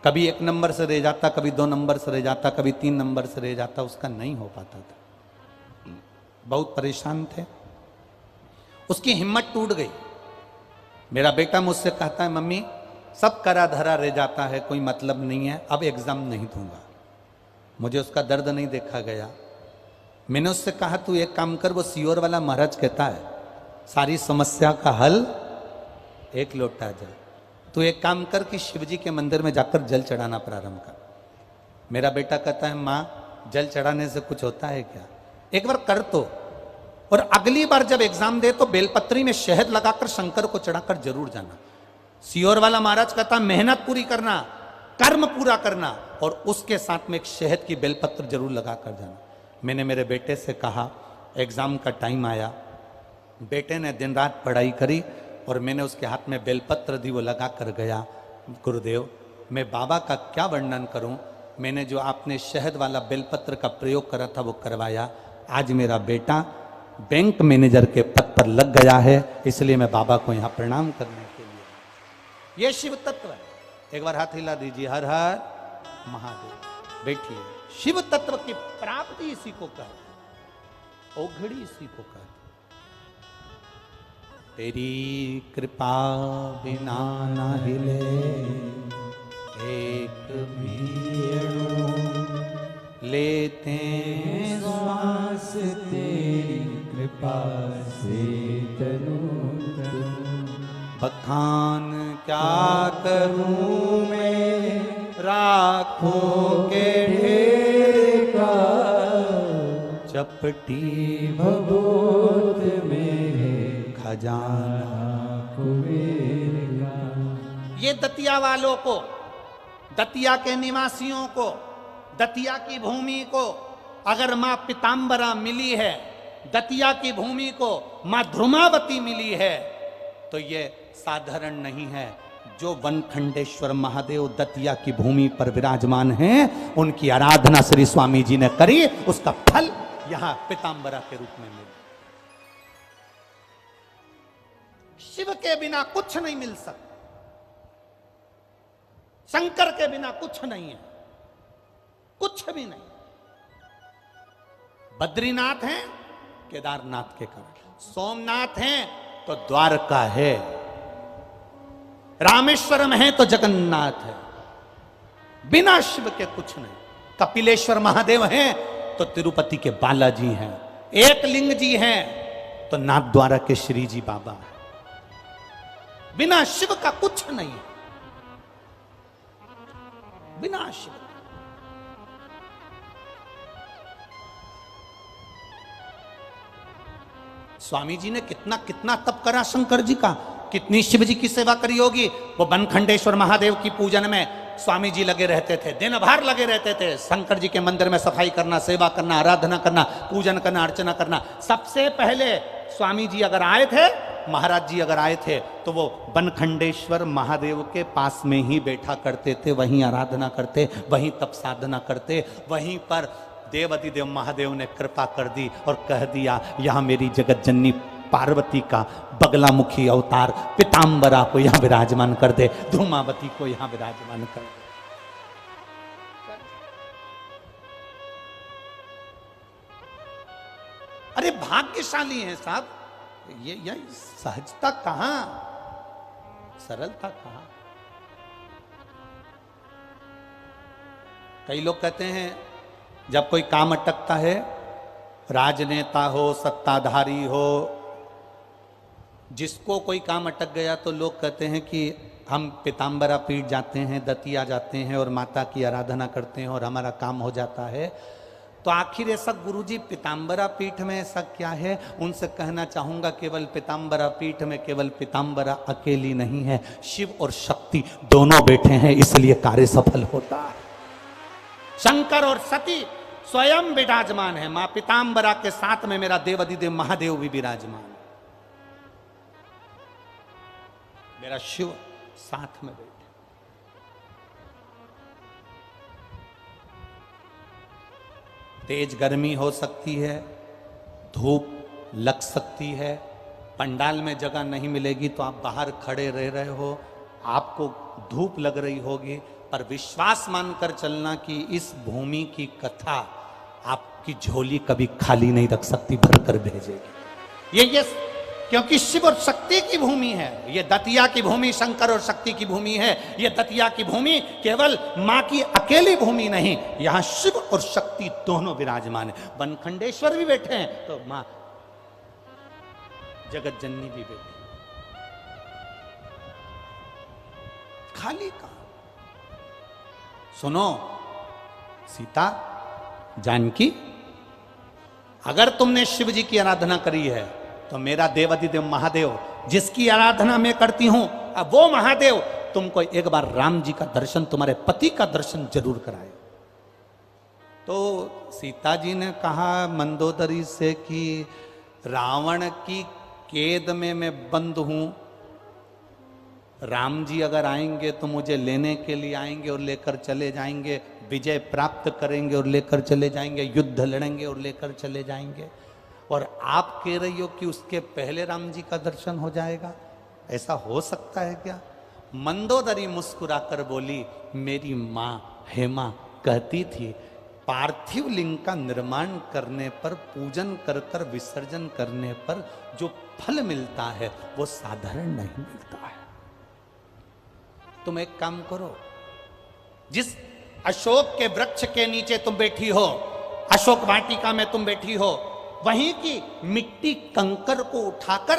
Speaker 1: कभी 1 नंबर से रह जाता, कभी 2 नंबर से रह जाता, कभी 3 नंबर से रह जाता, उसका नहीं हो पाता था। बहुत परेशान थे, उसकी हिम्मत टूट गई। मेरा बेटा मुझसे कहता है मम्मी सब करा धरा रह जाता है, कोई मतलब नहीं है, अब एग्जाम नहीं दूंगा। मुझे उसका दर्द नहीं देखा गया। मैंने उससे कहा तू एक काम कर, वो सियोर वाला महाराज कहता है सारी समस्या का हल एक लोटा जल। तू एक काम कर कि शिवजी के मंदिर में जाकर जल चढ़ाना प्रारंभ कर। मेरा बेटा कहता है माँ जल चढ़ाने से कुछ होता है क्या? एक बार कर तो, और अगली बार जब एग्जाम दे तो बेलपत्री में शहद लगाकर शंकर को चढ़ाकर जरूर जाना। सियोर वाला महाराज कहता मेहनत पूरी करना, कर्म पूरा करना, और उसके साथ में एक शहद की बेलपत्र जरूर लगाकर जाना। मैंने मेरे बेटे से कहा, एग्जाम का टाइम आया, बेटे ने दिन रात पढ़ाई करी और मैंने उसके हाथ में बेलपत्र दी, वो लगा कर गया। गुरुदेव मैं बाबा का क्या वर्णन करूं, मैंने जो आपने शहद वाला बेलपत्र का प्रयोग करा था वो करवाया। आज मेरा बेटा बैंक मैनेजर के पद पर लग गया है, इसलिए मैं बाबा को यहाँ प्रणाम करने के लिए। ये शिव तत्व है। एक बार हाथ हिला दीजिए, हर हर महादेव। बैठिए। शिव तत्व की प्राप्ति इसी को कहते, ओघड़ी इसी को कहते। तेरी कृपा बिना न हिले एक भी अणु, लेते श्वास तेरी कृपा से तनु तनु। बखान क्या करूं मैं राखों के ढेर का, चपटी भभूत में खजाना कुबेर का। ये दतिया वालों को, दतिया के निवासियों को, दतिया की भूमि को अगर मां पीतांबरा मिली है, दतिया की भूमि को मां ध्रुमावती मिली है, तो ये साधारण नहीं है। जो वनखंडेश्वर महादेव दतिया की भूमि पर विराजमान हैं, उनकी आराधना श्री स्वामी जी ने करी, उसका फल यहां पीतांबरा के रूप में मिले। शिव के बिना कुछ नहीं मिल सकता, शंकर के बिना कुछ नहीं है, कुछ भी नहीं। बद्रीनाथ हैं केदारनाथ के कारण, सोमनाथ हैं तो द्वारका है, रामेश्वरम है तो जगन्नाथ है। बिना शिव के कुछ नहीं। कपिलेश्वर महादेव हैं तो तिरुपति के बालाजी हैं, एक लिंग जी हैं तो नाथद्वारा के श्री जी बाबा हैं। बिना शिव का कुछ नहीं है, बिना शिव। स्वामी जी ने कितना कितना तप करा शंकर जी का, कितनी शिव जी की सेवा करी होगी। वो बनखंडेश्वर महादेव की पूजन में स्वामी जी लगे रहते थे, दिन भर लगे रहते थे। शंकर जी के मंदिर में सफाई करना, सेवा करना, आराधना करना, पूजन करना, अर्चना करना। सबसे पहले स्वामी जी अगर आए थे, महाराज जी अगर आए थे, तो वो बनखंडेश्वर महादेव के पास में ही बैठा करते थे, वहीं आराधना करते, वहीं तप साधना करते। वहीं पर देवाधिदेव महादेव ने कृपा कर दी और कह दिया, यहां मेरी जगत जननी पार्वती का बगलामुखी अवतार पीतांबरा को यहां विराजमान कर दे, धूमावती को यहां विराजमान कर दे। अरे भाग्यशाली हैं साहब, ये सहजता कहां, सरलता कहां। कई लोग कहते हैं जब कोई काम अटकता है, राजनेता हो, सत्ताधारी हो, जिसको कोई काम अटक गया तो लोग कहते हैं कि हम पीतांबरा पीठ जाते हैं, दतिया जाते हैं और माता की आराधना करते हैं और हमारा काम हो जाता है। तो आखिर ऐसा गुरुजी पीतांबरा पीठ में ऐसा क्या है? उनसे कहना चाहूंगा, केवल पीतांबरा पीठ में केवल पीतांबरा अकेली नहीं है, शिव और शक्ति दोनों बैठे हैं, इसलिए कार्य सफल होता है। शंकर और सती स्वयं विराजमान है। मां पीतांबरा के साथ में मेरा देवाधिदेव महादेव भी विराजमान है, मेरा शिव साथ में बैठे। तेज गर्मी हो सकती है, धूप लग सकती है, पंडाल में जगह नहीं मिलेगी तो आप बाहर खड़े रह रहे हो, आपको धूप लग रही होगी, पर विश्वास मानकर चलना कि इस भूमि की कथा आपकी झोली कभी खाली नहीं रख सकती, भरकर भेजेगी। ये क्योंकि शिव और शक्ति की भूमि है। ये दतिया की भूमि शंकर और शक्ति की भूमि है। ये दतिया की भूमि केवल मां की अकेली भूमि नहीं, यहां शिव और शक्ति दोनों विराजमान है। बनखंडेश्वर भी बैठे हैं तो मां जगत जननी भी बैठी, खाली कहां। सुनो सीता जानकी, अगर तुमने शिव जी की आराधना करी है तो मेरा देवाधिदेव महादेव जिसकी आराधना मैं करती हूं, अब वो महादेव तुमको एक बार राम जी का दर्शन, तुम्हारे पति का दर्शन जरूर कराए। तो सीता जी ने कहा मंदोदरी से कि रावण की कैद में मैं बंद हूं, राम जी अगर आएंगे तो मुझे लेने के लिए आएंगे और लेकर चले जाएंगे, विजय प्राप्त करेंगे और लेकर चले जाएंगे, युद्ध लड़ेंगे और लेकर चले जाएंगे, और आप कह रही हो कि उसके पहले राम जी का दर्शन हो जाएगा, ऐसा हो सकता है क्या? मंदोदरी मुस्कुराकर बोली, मेरी मां हेमा कहती थी पार्थिव लिंग का निर्माण करने पर, पूजन कर कर विसर्जन करने पर जो फल मिलता है वो साधारण नहीं मिलता है। तुम एक काम करो, जिस अशोक के वृक्ष के नीचे तुम बैठी हो, अशोक वाटिका में तुम बैठी हो, वहीं की मिट्टी कंकर को उठाकर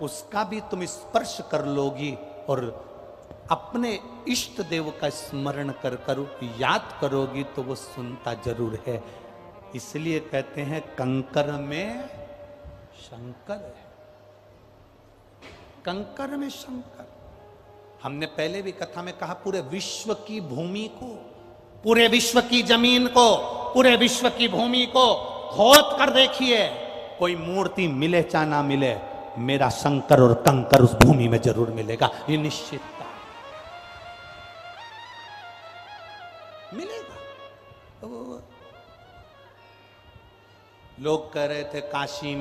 Speaker 1: उसका भी तुम स्पर्श कर लोगी और अपने इष्ट देव का स्मरण कर कर याद करोगी तो वो सुनता जरूर है। इसलिए कहते हैं कंकर में शंकर है, कंकर में शंकर। हमने पहले भी कथा में कहा, पूरे विश्व की भूमि को, पूरे विश्व की जमीन को, पूरे विश्व की भूमि को खोद कर देखिए, कोई मूर्ति मिले चाहे ना मिले, मेरा शंकर और कंकर उस भूमि में जरूर मिलेगा, ये निश्चितता मिलेगा। तो लोग कह रहे थे काशी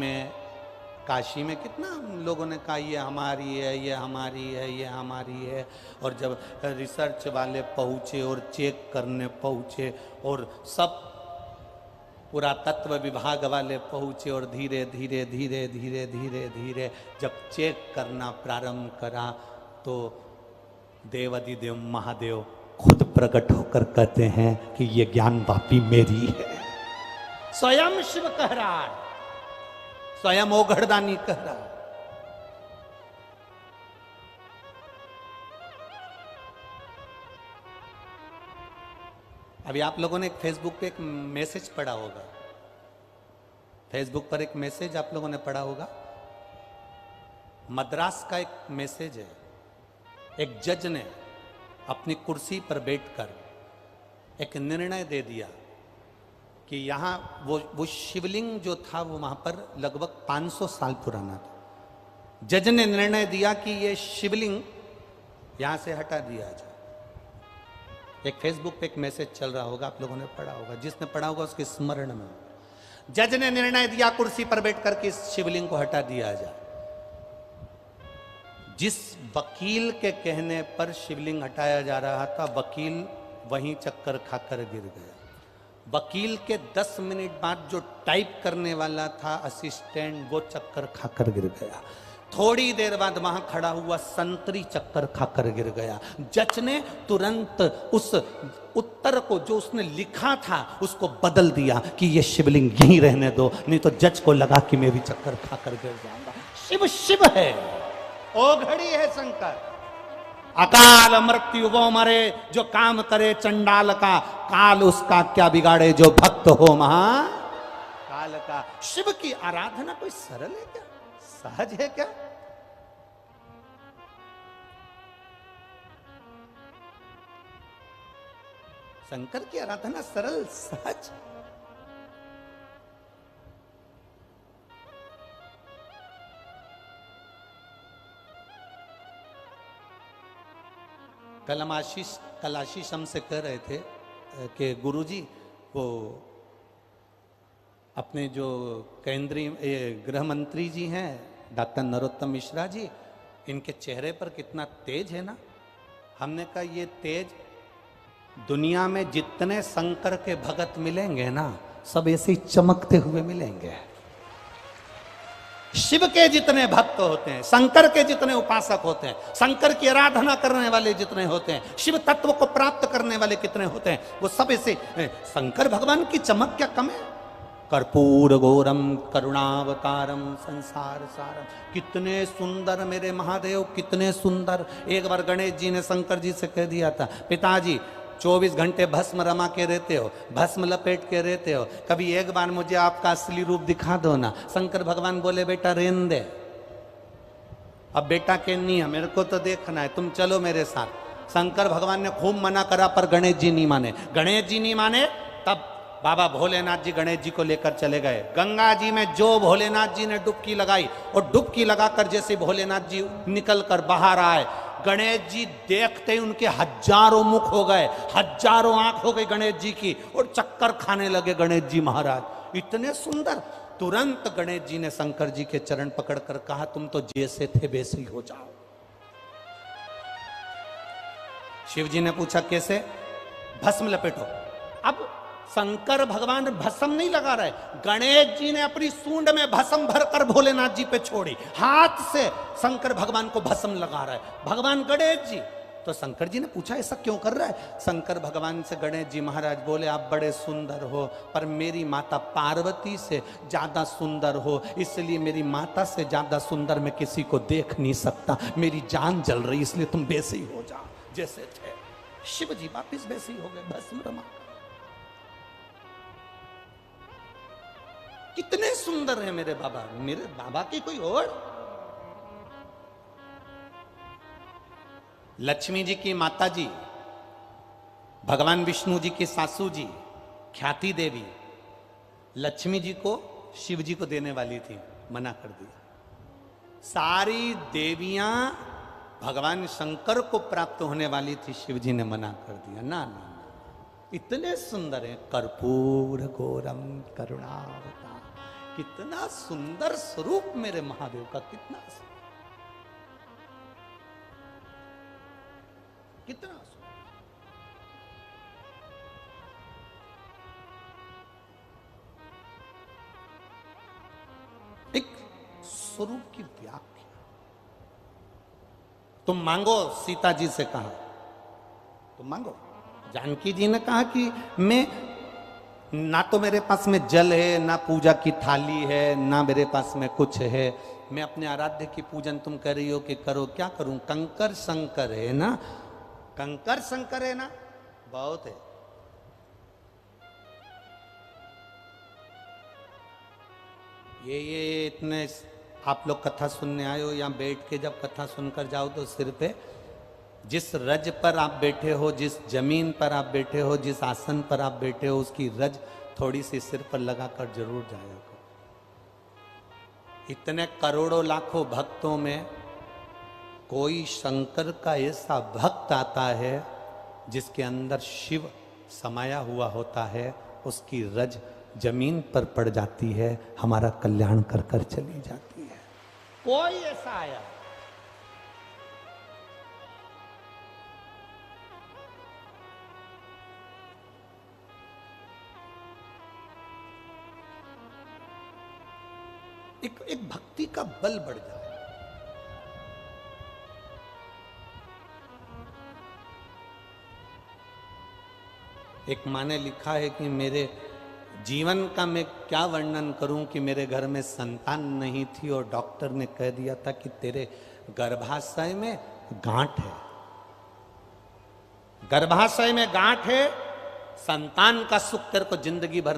Speaker 1: में कितना लोगों ने कहा ये हमारी है, ये हमारी है, ये हमारी है। और जब रिसर्च वाले पहुँचे और चेक करने पहुँचे और सब पुरातत्व विभाग वाले पहुँचे और धीरे धीरे धीरे धीरे धीरे धीरे जब चेक करना प्रारंभ करा तो देवाधिदेव महादेव खुद प्रकट होकर कहते हैं कि ये ज्ञान वापी मेरी है। स्वयं शिव कह रहा है, स्वयं ओघड़दानी कह रहा है। अभी आप लोगों ने एक फेसबुक पे एक मैसेज पढ़ा होगा, फेसबुक पर एक मैसेज आप लोगों ने पढ़ा होगा। मद्रास का एक मैसेज है। एक जज ने अपनी कुर्सी पर बैठकर एक निर्णय दे दिया कि यहाँ वो शिवलिंग जो था वो वहां पर लगभग 500 साल पुराना था। जज ने निर्णय दिया कि ये शिवलिंग यहां से हटा दिया जाए। एक फेसबुक पे एक मैसेज चल रहा होगा, आप लोगों ने पढ़ा होगा, जिसने पढ़ा होगा उसके स्मरण में। जज ने निर्णय दिया कुर्सी पर बैठकर के इस शिवलिंग को हटा दिया जाए। जिस वकील के कहने पर शिवलिंग हटाया जा रहा था, वकील वहीं चक्कर खाकर गिर गया। वकील के 10 मिनट बाद जो टाइप करने वाला था असिस्टेंट, वो चक्कर खाकर गिर गया। थोड़ी देर बाद वहां खड़ा हुआ संतरी चक्कर खाकर गिर गया। जज ने तुरंत उस उत्तर को जो उसने लिखा था उसको बदल दिया कि ये शिवलिंग यहीं रहने दो, नहीं तो जज को लगा कि मैं भी चक्कर खाकर गिर जाऊंगा। शिव शिव है, ओघड़ी है शंकर। अकाल मृत्यु वो मरे जो काम करे चंडाल का, काल उसका क्या बिगाड़े जो भक्त हो महा काल का। शिव की आराधना कोई सरल है क्या, सहज है क्या? शंकर की आराधना सरल सहज। कल आशीष हमसे कह रहे थे कि गुरुजी वो अपने जो केंद्रीय गृह मंत्री जी हैं डॉक्टर नरोत्तम मिश्रा जी, इनके चेहरे पर कितना तेज है ना। हमने कहा ये तेज दुनिया में जितने शंकर के भगत मिलेंगे ना, सब ऐसे ही चमकते हुए मिलेंगे। शिव के जितने भक्त होते हैं, शंकर के जितने उपासक होते हैं, शंकर की आराधना करने वाले जितने होते हैं, शिव तत्व को प्राप्त करने वाले कितने होते हैं, वो सब ऐसे। शंकर भगवान की चमक क्या कम है? कर्पूर गौरम करुणावतारम संसार सारम। कितने सुंदर मेरे महादेव, कितने सुंदर। एक बार गणेश जी ने शंकर जी से कह दिया था, पिताजी 24 घंटे भस्म रमा के रहते हो, भस्म लपेट के रहते हो, कभी एक बार मुझे आपका असली रूप दिखा दो ना। शंकर भगवान बोले बेटा रेन दे, अब बेटा के नहीं है, मेरे को तो देखना है, तुम चलो मेरे साथ। शंकर भगवान ने खूब मना करा पर गणेश जी नहीं माने। गणेश जी नहीं माने तब बाबा भोलेनाथ जी गणेश जी को लेकर चले गए गंगा जी में। जो भोलेनाथ जी ने डुबकी लगाई और डुबकी लगाकर जैसे भोलेनाथ जी निकल कर बाहर आए, गणेश जी देखते ही उनके हजारों मुख हो गए, हजारों आंख हो गई गणेश जी की, और चक्कर खाने लगे गणेश जी महाराज। इतने सुंदर। तुरंत गणेश जी ने शंकर जी के चरण पकड़कर कहा, तुम तो जैसे थे वैसे ही हो जाओ। शिव जी ने पूछा कैसे? भस्म लपेटो। अब शंकर भगवान भस्म नहीं लगा रहे, गणेश जी ने अपनी सूंड में भस्म भरकर भोलेनाथ जी पे छोड़ी, हाथ से शंकर भगवान को भस्म लगा रहे भगवान गणेश जी। तो शंकर जी ने पूछा ऐसा क्यों कर रहा है? शंकर भगवान से गणेश जी महाराज बोले, आप बड़े सुंदर हो पर मेरी माता पार्वती से ज्यादा सुंदर हो, इसलिए मेरी माता से ज्यादा सुंदर मैं किसी को देख नहीं सकता, मेरी जान जल रही, इसलिए तुम वैसे ही हो जाओ जैसे थे। शिव जी वापिस वैसे ही हो गए, भस्म रमा। कितने सुंदर है मेरे बाबा की कोई और। लक्ष्मी जी की माता जी, भगवान विष्णु जी की सासू जी ख्याति देवी, लक्ष्मी जी को शिव जी को देने वाली थी, मना कर दिया। सारी देवियां भगवान शंकर को प्राप्त होने वाली थी, शिव जी ने मना कर दिया। ना ना, इतने सुंदर है। कर्पूर गौरम करुणावतार। कितना सुंदर स्वरूप मेरे महादेव का, कितना कितना सुंदर। एक स्वरूप की व्याख्या। तुम मांगो, सीता जी से कहा, तुम मांगो। जानकी जी ने कहा कि मैं, ना तो मेरे पास में जल है, ना पूजा की थाली है, ना मेरे पास में कुछ है, मैं अपने आराध्य की पूजन तुम कर रही हो कि करो, क्या करूं? कंकर शंकर है ना, कंकर शंकर है ना, बहुत है। ये इतने आप लोग कथा सुनने आए हो, या बैठ के जब कथा सुनकर जाओ तो सिर पे, जिस रज पर आप बैठे हो, जिस जमीन पर आप बैठे हो, जिस आसन पर आप बैठे हो, उसकी रज थोड़ी सी सिर पर लगाकर जरूर जाया करो। इतने करोड़ों लाखों भक्तों में कोई शंकर का ऐसा भक्त आता है जिसके अंदर शिव समाया हुआ होता है, उसकी रज जमीन पर पड़ जाती है, हमारा कल्याण कर कर चली जाती है। कोई ऐसा आया, एक भक्ति का बल बढ़ जाए। एक माँ ने लिखा है कि मेरे जीवन का मैं क्या वर्णन करूं कि मेरे घर में संतान नहीं थी और डॉक्टर ने कह दिया था कि तेरे गर्भाशय में गांठ है, गर्भाशय में गांठ है, संतान का सुख तेरे को जिंदगी भर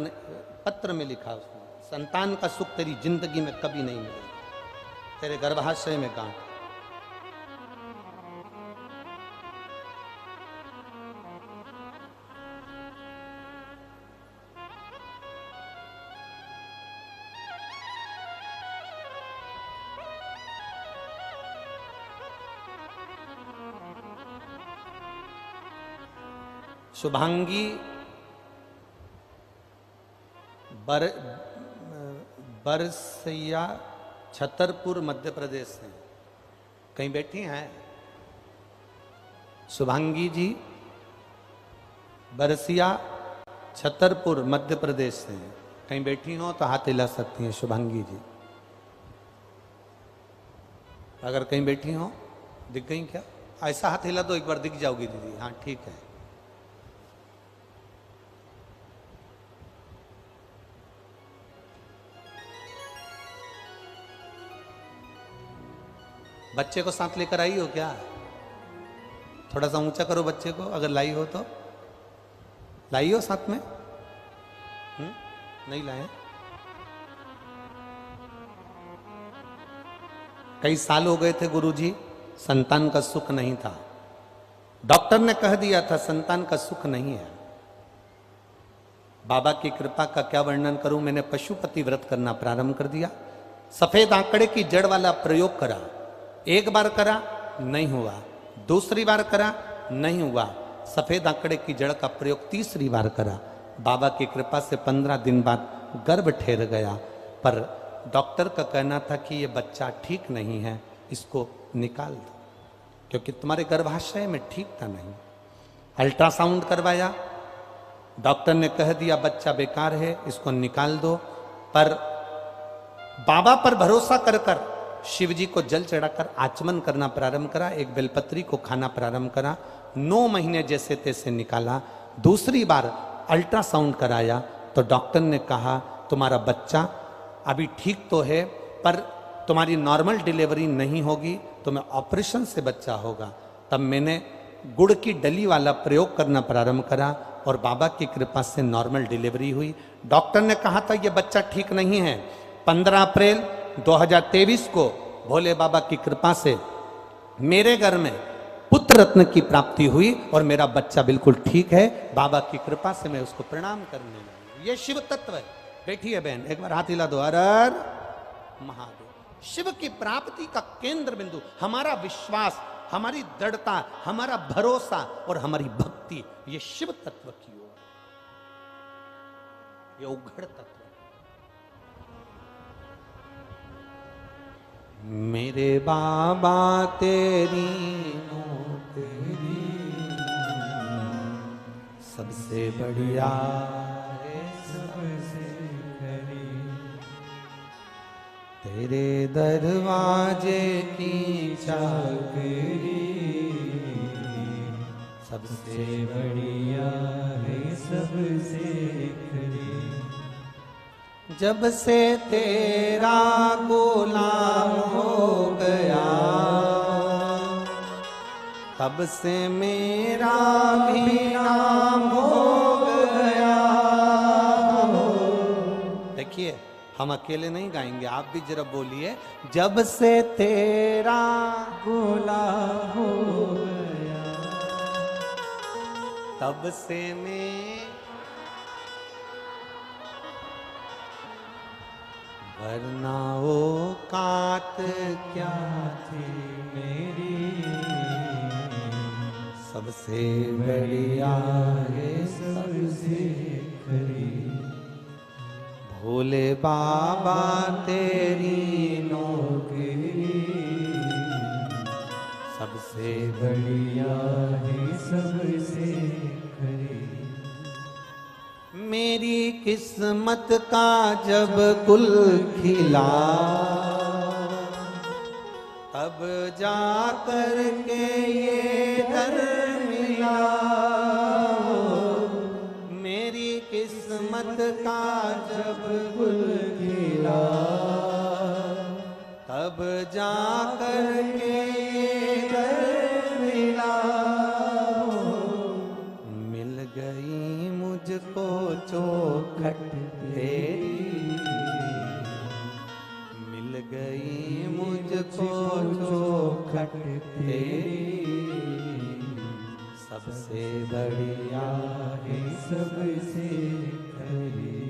Speaker 1: पत्र में लिखा उसने, संतान का सुख तेरी जिंदगी में कभी नहीं मिलेगा, तेरे गर्भाशय में गांठ। शुभांगी बरसिया छतरपुर मध्य प्रदेश से कहीं बैठी हैं। शुभांगी जी बरसिया छतरपुर मध्य प्रदेश से कहीं बैठी हो तो हाथ हिला सकती हैं शुभांगी जी। अगर कहीं बैठी हो, दिख गई क्या? ऐसा हाथ हिला दो, एक बार दिख जाओगी दीदी। हाँ ठीक है। बच्चे को साथ लेकर आई हो क्या? थोड़ा सा ऊंचा करो बच्चे को, अगर लाई हो तो। लाई हो साथ में? नहीं लाए? कई साल हो गए थे गुरुजी, संतान का सुख नहीं था। डॉक्टर ने कह दिया था संतान का सुख नहीं है। बाबा की कृपा का क्या वर्णन करूं, मैंने पशुपति व्रत करना प्रारंभ कर दिया। सफेद आंकड़े की जड़ वाला प्रयोग करा, एक बार करा नहीं हुआ, दूसरी बार करा नहीं हुआ, सफेद आंकड़े की जड़ का प्रयोग तीसरी बार करा। बाबा की कृपा से 15 दिन बाद गर्भ ठहर गया, पर डॉक्टर का कहना था कि ये बच्चा ठीक नहीं है, इसको निकाल दो, क्योंकि तुम्हारे गर्भाशय में ठीक था नहीं। अल्ट्रासाउंड करवाया, डॉक्टर ने कह दिया बच्चा बेकार है, इसको निकाल दो। पर बाबा पर भरोसा कर कर शिव जी को जल चढ़ाकर आचमन करना प्रारंभ करा, एक बेलपत्री को खाना प्रारंभ करा, 9 महीने जैसे तैसे निकाला। दूसरी बार अल्ट्रासाउंड कराया तो डॉक्टर ने कहा तुम्हारा बच्चा अभी ठीक तो है, पर तुम्हारी नॉर्मल डिलीवरी नहीं होगी, तुम्हें ऑपरेशन से बच्चा होगा। तब मैंने गुड़ की डली वाला प्रयोग करना प्रारंभ करा और बाबा की कृपा से नॉर्मल डिलीवरी हुई। डॉक्टर ने कहा था यह बच्चा ठीक नहीं है। 15 अप्रैल 2023 को भोले बाबा की कृपा से मेरे घर में पुत्र रत्न की प्राप्ति हुई और मेरा बच्चा बिल्कुल ठीक है। बाबा की कृपा से मैं उसको प्रणाम करने लगा। ये शिव तत्व है। बैठी है बहन, एक बार हाथ हिला दो। हर हर महादेव। शिव की प्राप्ति का केंद्र बिंदु हमारा विश्वास, हमारी दृढ़ता, हमारा भरोसा और हमारी भक्ति, ये शिव तत्व की ओर, ये उघड़ तत्व। मेरे बाबा तेरी नौकरी सबसे बढ़िया है, सबसे खरी। तेरे दरवाजे की चाकरी सबसे बढ़िया है, सबसे खरी। जब से तेरा गुलाम हो गया तब से मेरा भी नाम हो गया। देखिए हम अकेले नहीं गाएंगे, आप भी जरा बोलिए। जब से तेरा गुलाम हो गया तब से मैं, वरना औकात क्या थी मेरी, सबसे बढ़िया है, सबसे खरी। भोले बाबा तेरी नौकरी सबसे बढ़िया है, सबसे खरी। मेरी किस्मत का जब गुल खिला तब जा कर के ये दर मिला। मेरी किस्मत का जब गुल खिला तब जा कर के ये दर मिला। मिल गई मुझको चौखट तेरी, मिल गई मुझको चौखट तेरी सबसे बढ़िया है, सबसे खरी।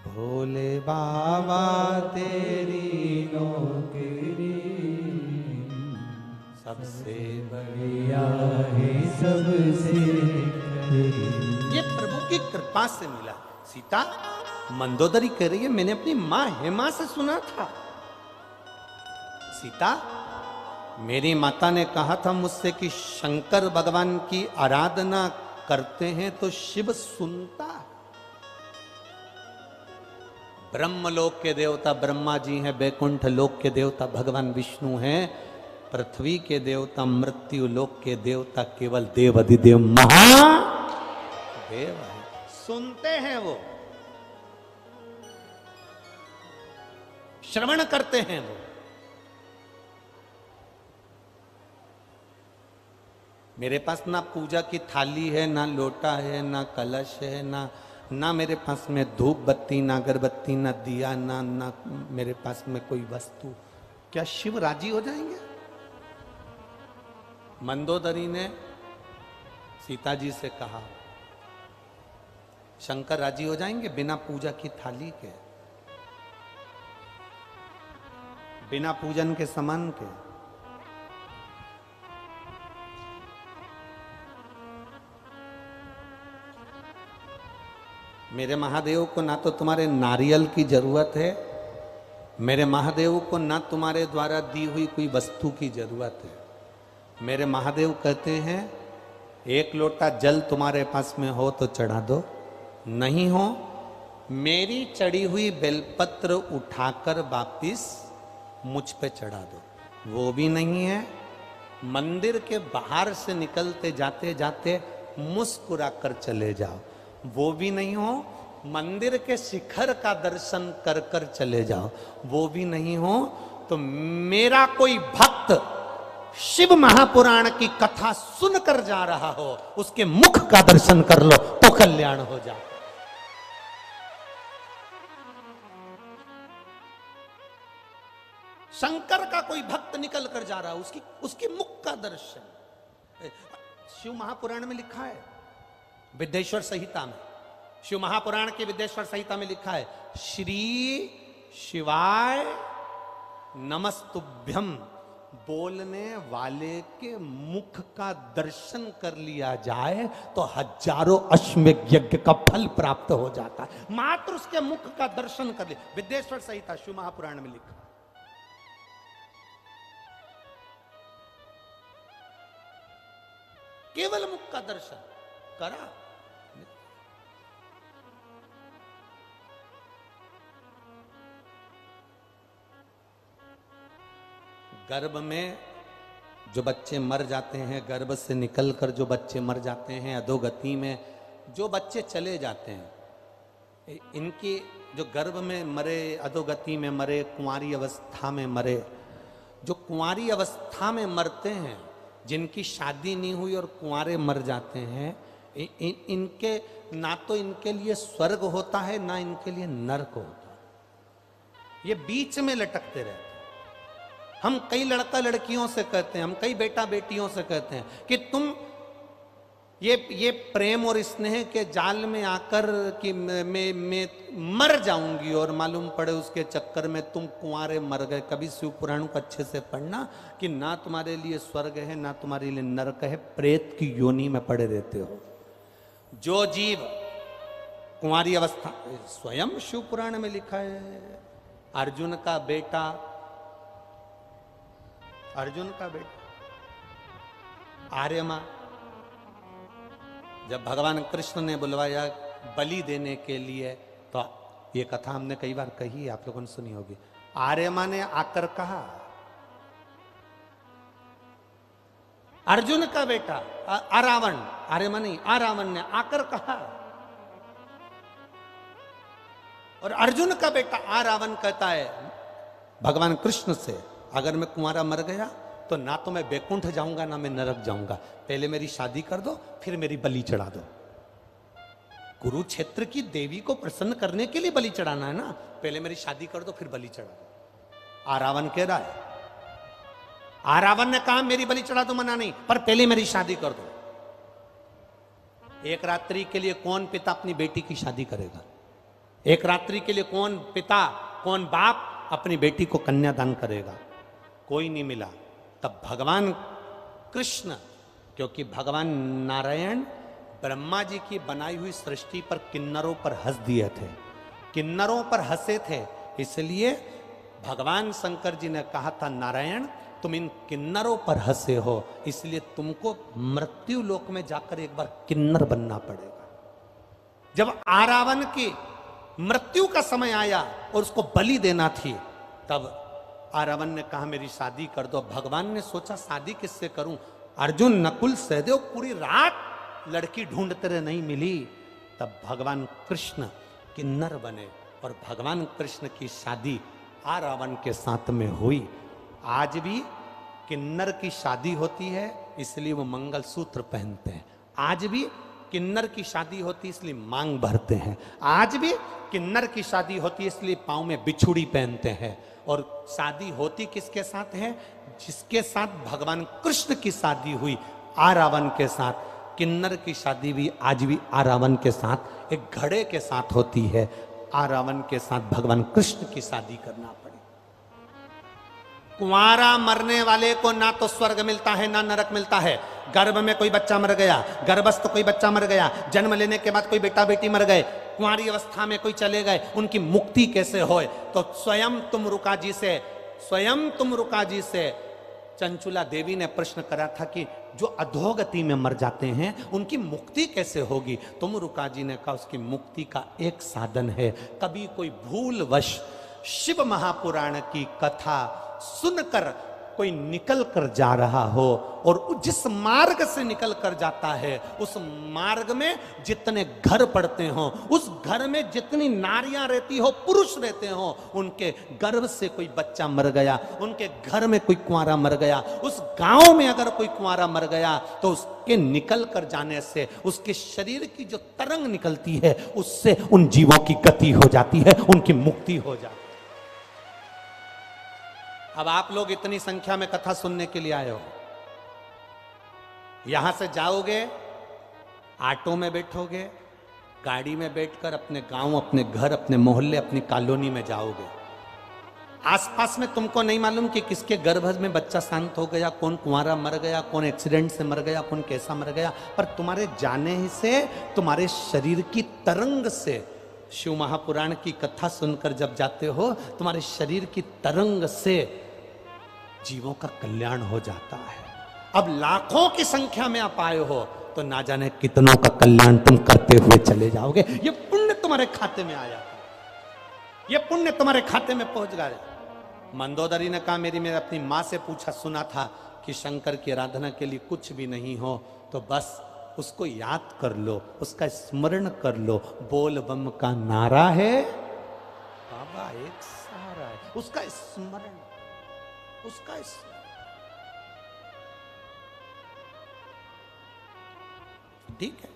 Speaker 1: भोले बाबा तेरी नौकरी सबसे बढ़िया है, सबसे खरी। ये प्रभु की कृपा से मिला। सीता मंदोदरी कह रही है, मैंने अपनी मां हेमा से सुना था। सीता, मेरी माता ने कहा था मुझसे कि शंकर भगवान की आराधना करते हैं तो शिव सुनता है। ब्रह्मलोक के देवता ब्रह्मा जी हैं, बैकुंठ लोक के देवता भगवान विष्णु हैं, पृथ्वी के देवता मृत्यु लोक के देवता केवल देव अधिदेव महादेव है। सुनते हैं, वो श्रवण करते हैं। वो मेरे पास ना पूजा की थाली है, ना लोटा है, ना कलश है, ना मेरे पास में धूप बत्ती, ना अगरबत्ती, ना दिया, ना मेरे पास में कोई वस्तु। क्या शिव राजी हो जाएंगे? मंदोदरी ने सीता जी से कहा, शंकर राजी हो जाएंगे बिना पूजा की थाली के, बिना पूजन के सामान के? मेरे महादेव को ना तो तुम्हारे नारियल की जरूरत है, मेरे महादेव को ना तुम्हारे द्वारा दी हुई कोई वस्तु की जरूरत है। मेरे महादेव कहते हैं, एक लोटा जल तुम्हारे पास में हो तो चढ़ा दो, नहीं हो मेरी चढ़ी हुई बेलपत्र उठाकर वापिस मुझ पे चढ़ा दो। वो भी नहीं है, मंदिर के बाहर से निकलते जाते जाते मुस्कुरा कर चले जाओ। वो भी नहीं हो, मंदिर के शिखर का दर्शन कर कर चले जाओ। वो भी नहीं हो तो मेरा कोई भक्त शिव महापुराण की कथा सुनकर जा रहा हो, उसके मुख का दर्शन कर लो तो कल्याण हो जाए। शंकर का कोई भक्त निकल कर जा रहा है, उसकी मुख का दर्शन। शिव महापुराण में लिखा है, विद्येश्वर संहिता में, शिव महापुराण के विद्येश्वर संहिता में लिखा है, श्री शिवाय नमस्तुभ्यम। बोलने वाले के मुख का दर्शन कर लिया जाए तो हजारों अश्वमेध यज्ञ का फल प्राप्त हो जाता है। मात्र उसके मुख का दर्शन कर लिया। विद्येश्वर संहिता शिव महापुराण में लिखा। केवल मुख का दर्शन करा। गर्भ में जो बच्चे मर जाते हैं, गर्भ से निकलकर जो बच्चे मर जाते हैं, अधोगति में जो बच्चे चले जाते हैं, इनकी जो गर्भ में मरे, अधोगति में मरे, कुंवारी अवस्था में मरे, जो कुंवारी अवस्था में मरते हैं, जिनकी शादी नहीं हुई और कुंवारे मर जाते हैं, इनके ना तो इनके लिए स्वर्ग होता है ना इनके लिए नरक होता है। ये बीच में लटकते रहते हैं। हम कई लड़का लड़कियों से कहते हैं, हम कई बेटा बेटियों से कहते हैं कि तुम ये प्रेम और स्नेह के जाल में आकर कि मैं मर जाऊंगी, और मालूम पड़े उसके चक्कर में तुम कुंवारे मर गए। कभी शिव पुराण को अच्छे से पढ़ना कि ना तुम्हारे लिए स्वर्ग है ना तुम्हारे लिए नरक है, प्रेत की योनि में पड़े रहते हो। जो जीव कुंवारी अवस्था, स्वयं शिव पुराण में लिखा है, अर्जुन का बेटा आर्यमा, जब भगवान कृष्ण ने बुलवाया बलि देने के लिए, तो ये कथा हमने कई बार कही है, आप लोगों ने सुनी होगी। आर्यमा ने आकर कहा, अर्जुन का बेटा अरावण, आर्यमा नहीं, अरावण ने आकर कहा, और अर्जुन का बेटा अरावण कहता है भगवान कृष्ण से, अगर मैं कुंवारा मर गया तो ना तो मैं बैकुंठ जाऊंगा ना मैं नरक जाऊंगा, पहले मेरी शादी कर दो फिर मेरी बलि चढ़ा दो। कुरुक्षेत्र की देवी को प्रसन्न करने के लिए बलि चढ़ाना है ना, पहले मेरी शादी कर दो फिर बलि चढ़ा दो। आरावण कह रहा है, आरावण ने कहा मेरी बलि चढ़ा दो, मना नहीं, पर पहले मेरी शादी कर दो। एक रात्रि के लिए कौन पिता अपनी बेटी की शादी करेगा? एक रात्रि के लिए कौन पिता, कौन बाप अपनी बेटी को कन्यादान करेगा? कोई नहीं मिला। तब भगवान कृष्ण, क्योंकि भगवान नारायण ब्रह्मा जी की बनाई हुई सृष्टि पर किन्नरों पर हंस दिए थे, किन्नरों पर हंसे थे, इसलिए भगवान शंकर जी ने कहा था, नारायण तुम इन किन्नरों पर हंसे हो, इसलिए तुमको मृत्यु लोक में जाकर एक बार किन्नर बनना पड़ेगा। जब आरावण की मृत्यु का समय आया और उसको बलि देना थी, तब आरावण ने कहा मेरी शादी कर दो। भगवान ने सोचा शादी किससे करूं? अर्जुन नकुल सहदेव पूरी रात लड़की ढूंढते रहे, नहीं मिली। तब भगवान कृष्ण किन्नर बने और भगवान कृष्ण की शादी आरावण के साथ में हुई। आज भी किन्नर की शादी होती है इसलिए वो मंगलसूत्र पहनते हैं, आज भी किन्नर की शादी होती है इसलिए मांग भरते हैं, आज भी किन्नर की शादी होती है इसलिए पांव में बिछुड़ी पहनते हैं। और शादी होती किसके साथ है? जिसके साथ भगवान कृष्ण की शादी हुई, आरावण के साथ। किन्नर की शादी भी आज भी आरावण के साथ, एक घड़े के साथ होती है। आरावण के साथ भगवान कृष्ण की शादी करना पड़े। कुंवारा मरने वाले को ना तो स्वर्ग मिलता है ना नरक मिलता है। गर्भ में कोई बच्चा मर गया, गर्भस्थ कोई बच्चा मर गया, जन्म लेने के बाद कोई बेटा बेटी मर गए, कुंवारी अवस्था में कोई चले गए, उनकी मुक्ति कैसे होए? तो स्वयं तुम रुका जी से चंचुला देवी ने प्रश्न करा था कि जो अधोगति में मर जाते हैं उनकी मुक्ति कैसे होगी? तुम रुका जी ने कहा उसकी मुक्ति का एक साधन है, कभी कोई भूलवश शिव महापुराण की कथा सुनकर कोई निकल कर जा रहा हो और जिस मार्ग से निकल कर जाता है उस मार्ग में जितने घर पड़ते हो, उस घर में जितनी नारियां रहती हो, पुरुष रहते हो, उनके गर्भ से कोई बच्चा मर गया, उनके घर में कोई कुंवारा मर गया, उस गांव में अगर कोई कुंवारा मर गया तो उसके निकल कर जाने से उसके शरीर की जो तरंग निकलती है उससे उन जीवों की गति हो जाती है, उनकी मुक्ति हो जाती है। अब आप लोग इतनी संख्या में कथा सुनने के लिए आए हो, यहां से जाओगे, ऑटो में बैठोगे, गाड़ी में बैठकर अपने गांव, अपने घर, अपने मोहल्ले, अपनी कॉलोनी में जाओगे। आसपास में तुमको नहीं मालूम कि किसके गर्भ में बच्चा शांत हो गया, कौन कुंवारा मर गया, कौन एक्सीडेंट से मर गया, कौन कैसा मर गया, पर तुम्हारे जाने ही से, तुम्हारे शरीर की तरंग से, शिव महापुराण की कथा सुनकर जब जाते हो तुम्हारे शरीर की तरंग से जीवों का कल्याण हो जाता है। अब लाखों की संख्या में आप आए हो तो ना जाने कितनों का कल्याण तुम करते हुए चले जाओगे। ये पुण्य तुम्हारे खाते में आया, ये पुण्य तुम्हारे खाते में पहुंच गया। मंदोदरी ने कहा मेरी अपनी माँ से पूछा, सुना था कि शंकर की आराधना के लिए कुछ भी नहीं हो तो बस उसको याद कर लो, उसका स्मरण कर लो। बोल बम का नारा है बाबा एक सहारा है, उसका स्मरण, उसका ठीक है।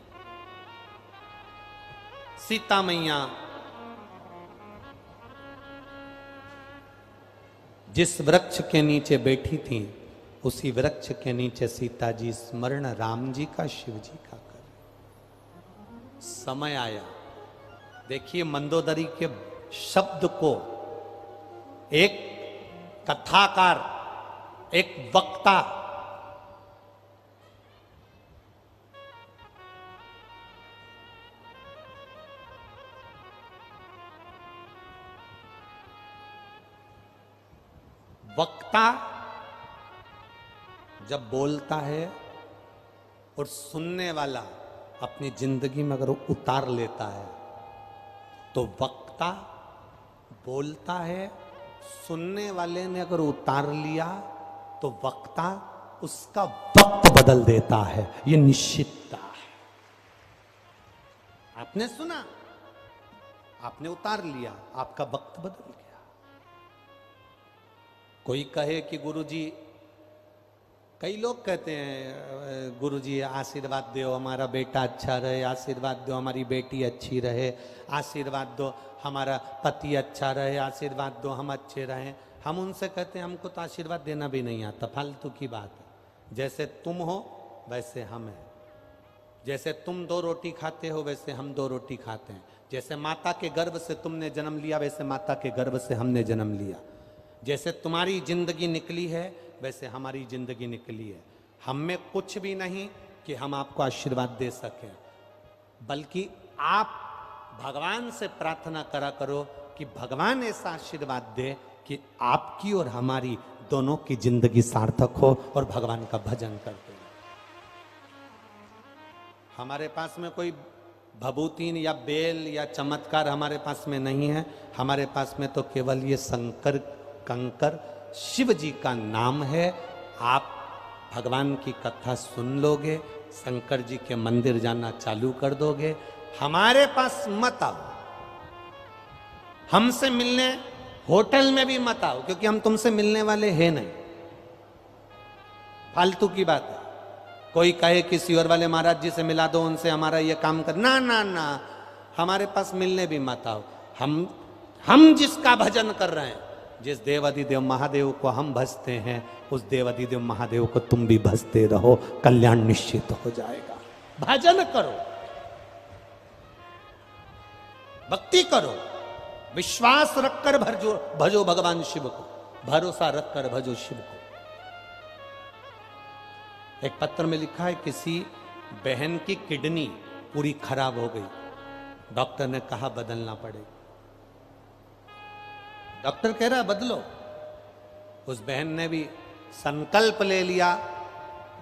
Speaker 1: सीता मैया जिस वृक्ष के नीचे बैठी थी उसी वृक्ष के नीचे सीता जी स्मरण राम जी का, शिव जी का कर। समय आया, देखिए मंदोदरी के शब्द को एक कथाकार, एक वक्ता जब बोलता है और सुनने वाला अपनी जिंदगी में अगर उतार लेता है तो वक्ता बोलता है, सुनने वाले ने अगर उतार लिया तो वक्ता उसका वक्त बदल देता है। ये निश्चितता है। आपने सुना, आपने उतार लिया, आपका वक्त बदल गया। कोई कहे कि गुरुजी, कई लोग कहते हैं गुरुजी आशीर्वाद दो हमारा बेटा अच्छा रहे, आशीर्वाद दो हमारी बेटी अच्छी रहे, आशीर्वाद दो हमारा पति अच्छा रहे, आशीर्वाद दो हम अच्छे रहें। हम उनसे कहते हैं हमको तो आशीर्वाद देना भी नहीं आता, फालतू की बात है। जैसे तुम हो वैसे हम हैं, जैसे तुम 2 रोटी खाते हो वैसे हम 2 रोटी खाते हैं, जैसे माता के गर्भ से तुमने जन्म लिया वैसे माता के गर्भ से हमने जन्म लिया, जैसे तुम्हारी जिंदगी निकली है वैसे हमारी जिंदगी निकली है। हम में कुछ भी नहीं कि हम आपको आशीर्वाद दे सकें, बल्कि आप भगवान से प्रार्थना करा करो कि भगवान ऐसा आशीर्वाद दे कि आपकी और हमारी दोनों की जिंदगी सार्थक हो और भगवान का भजन करते हैं। हमारे पास में कोई भभूतिन या बेल या चमत्कार हमारे पास में नहीं है। हमारे पास में तो केवल ये शंकर कंकर शिव जी का नाम है। आप भगवान की कथा सुन लोगे, शंकर जी के मंदिर जाना चालू कर दोगे। हमारे पास मत आओ, हमसे मिलने होटल में भी मत आओ, क्योंकि हम तुमसे मिलने वाले हैं नहीं। फालतू की बात है। कोई कहे किसी और वाले महाराज जी से मिला दो, उनसे हमारा ये काम कर, ना ना ना, हमारे पास मिलने भी मत आओ। हम जिसका भजन कर रहे हैं, जिस देवाधिदेव महादेव को हम भजते हैं, उस देवाधिदेव महादेव को तुम भी भजते रहो, कल्याण निश्चित हो जाएगा। भजन करो, भक्ति करो, विश्वास रखकर भजो भगवान शिव को, भरोसा रखकर भजो शिव को। एक पत्र में लिखा है किसी बहन की किडनी पूरी खराब हो गई, डॉक्टर ने कहा बदलना पड़ेगा। डॉक्टर कह रहा बदलो, उस बहन ने भी संकल्प ले लिया,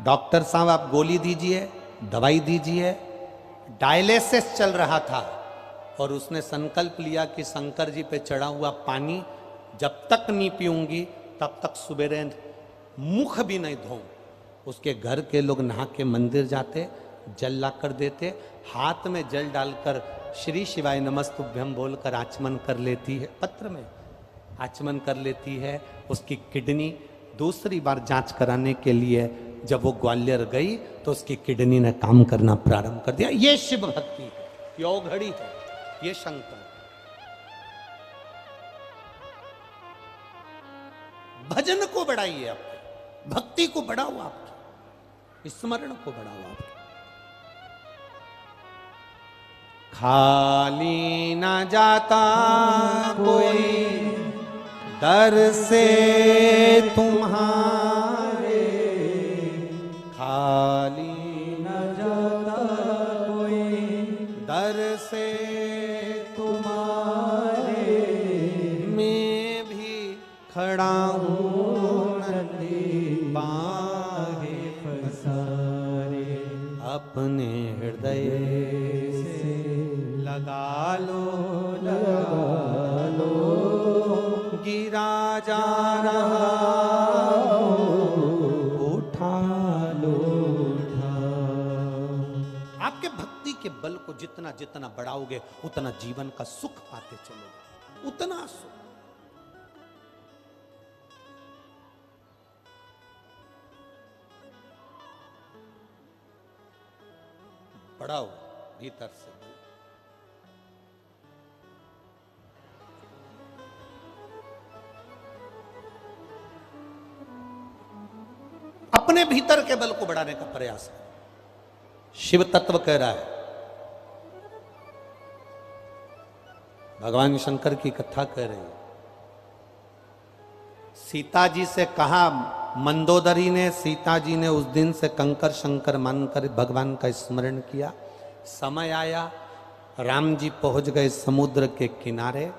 Speaker 1: डॉक्टर साहब आप गोली दीजिए, दवाई दीजिए। डायलिसिस चल रहा था और उसने संकल्प लिया कि शंकर जी पे चढ़ा हुआ पानी जब तक नहीं पीऊंगी तब तक सुबेरे मुख भी नहीं धोऊं। उसके घर के लोग नहा के मंदिर जाते, जल ला कर देते, हाथ में जल डालकर श्री शिवाय नमस्तुभ्यम बोलकर आचमन कर लेती है, पत्र में आचमन कर लेती है। उसकी किडनी दूसरी बार जांच कराने के लिए जब वो ग्वालियर गई तो उसकी किडनी ने काम करना प्रारंभ कर दिया। ये शिव भक्ति है, ये औघड़ी है, ये शंकर। भजन को बढ़ाइए, आपके भक्ति को बढ़ाओ, आपके स्मरण को बढ़ाओ। आपके खाली ना जाता कोई दर से तुम्हारे, खाली न जाता कोई दर से तुम्हारे, मैं भी खड़ा हूँ नदी बाहे
Speaker 2: सारे
Speaker 1: अपने हृदय
Speaker 2: से
Speaker 1: लगा लो,
Speaker 2: लगा लो।
Speaker 1: गिरा जा रहा
Speaker 2: उठा लो, उठा।
Speaker 1: आपके भक्ति के बल को जितना जितना बढ़ाओगे उतना जीवन का सुख पाते चलोगे, उतना सुख। बढ़ाओ भीतर से। अपने भीतर के बल को बढ़ाने का प्रयास करो। शिव तत्व कह रहा है, भगवान शंकर की कथा कह रही है। सीता जी से कहा, मंदोदरी ने, सीता जी ने उस दिन से कंकर शंकर मानकर भगवान का स्मरण किया। समय आया, राम जी पहुंच गए समुद्र के किनारे।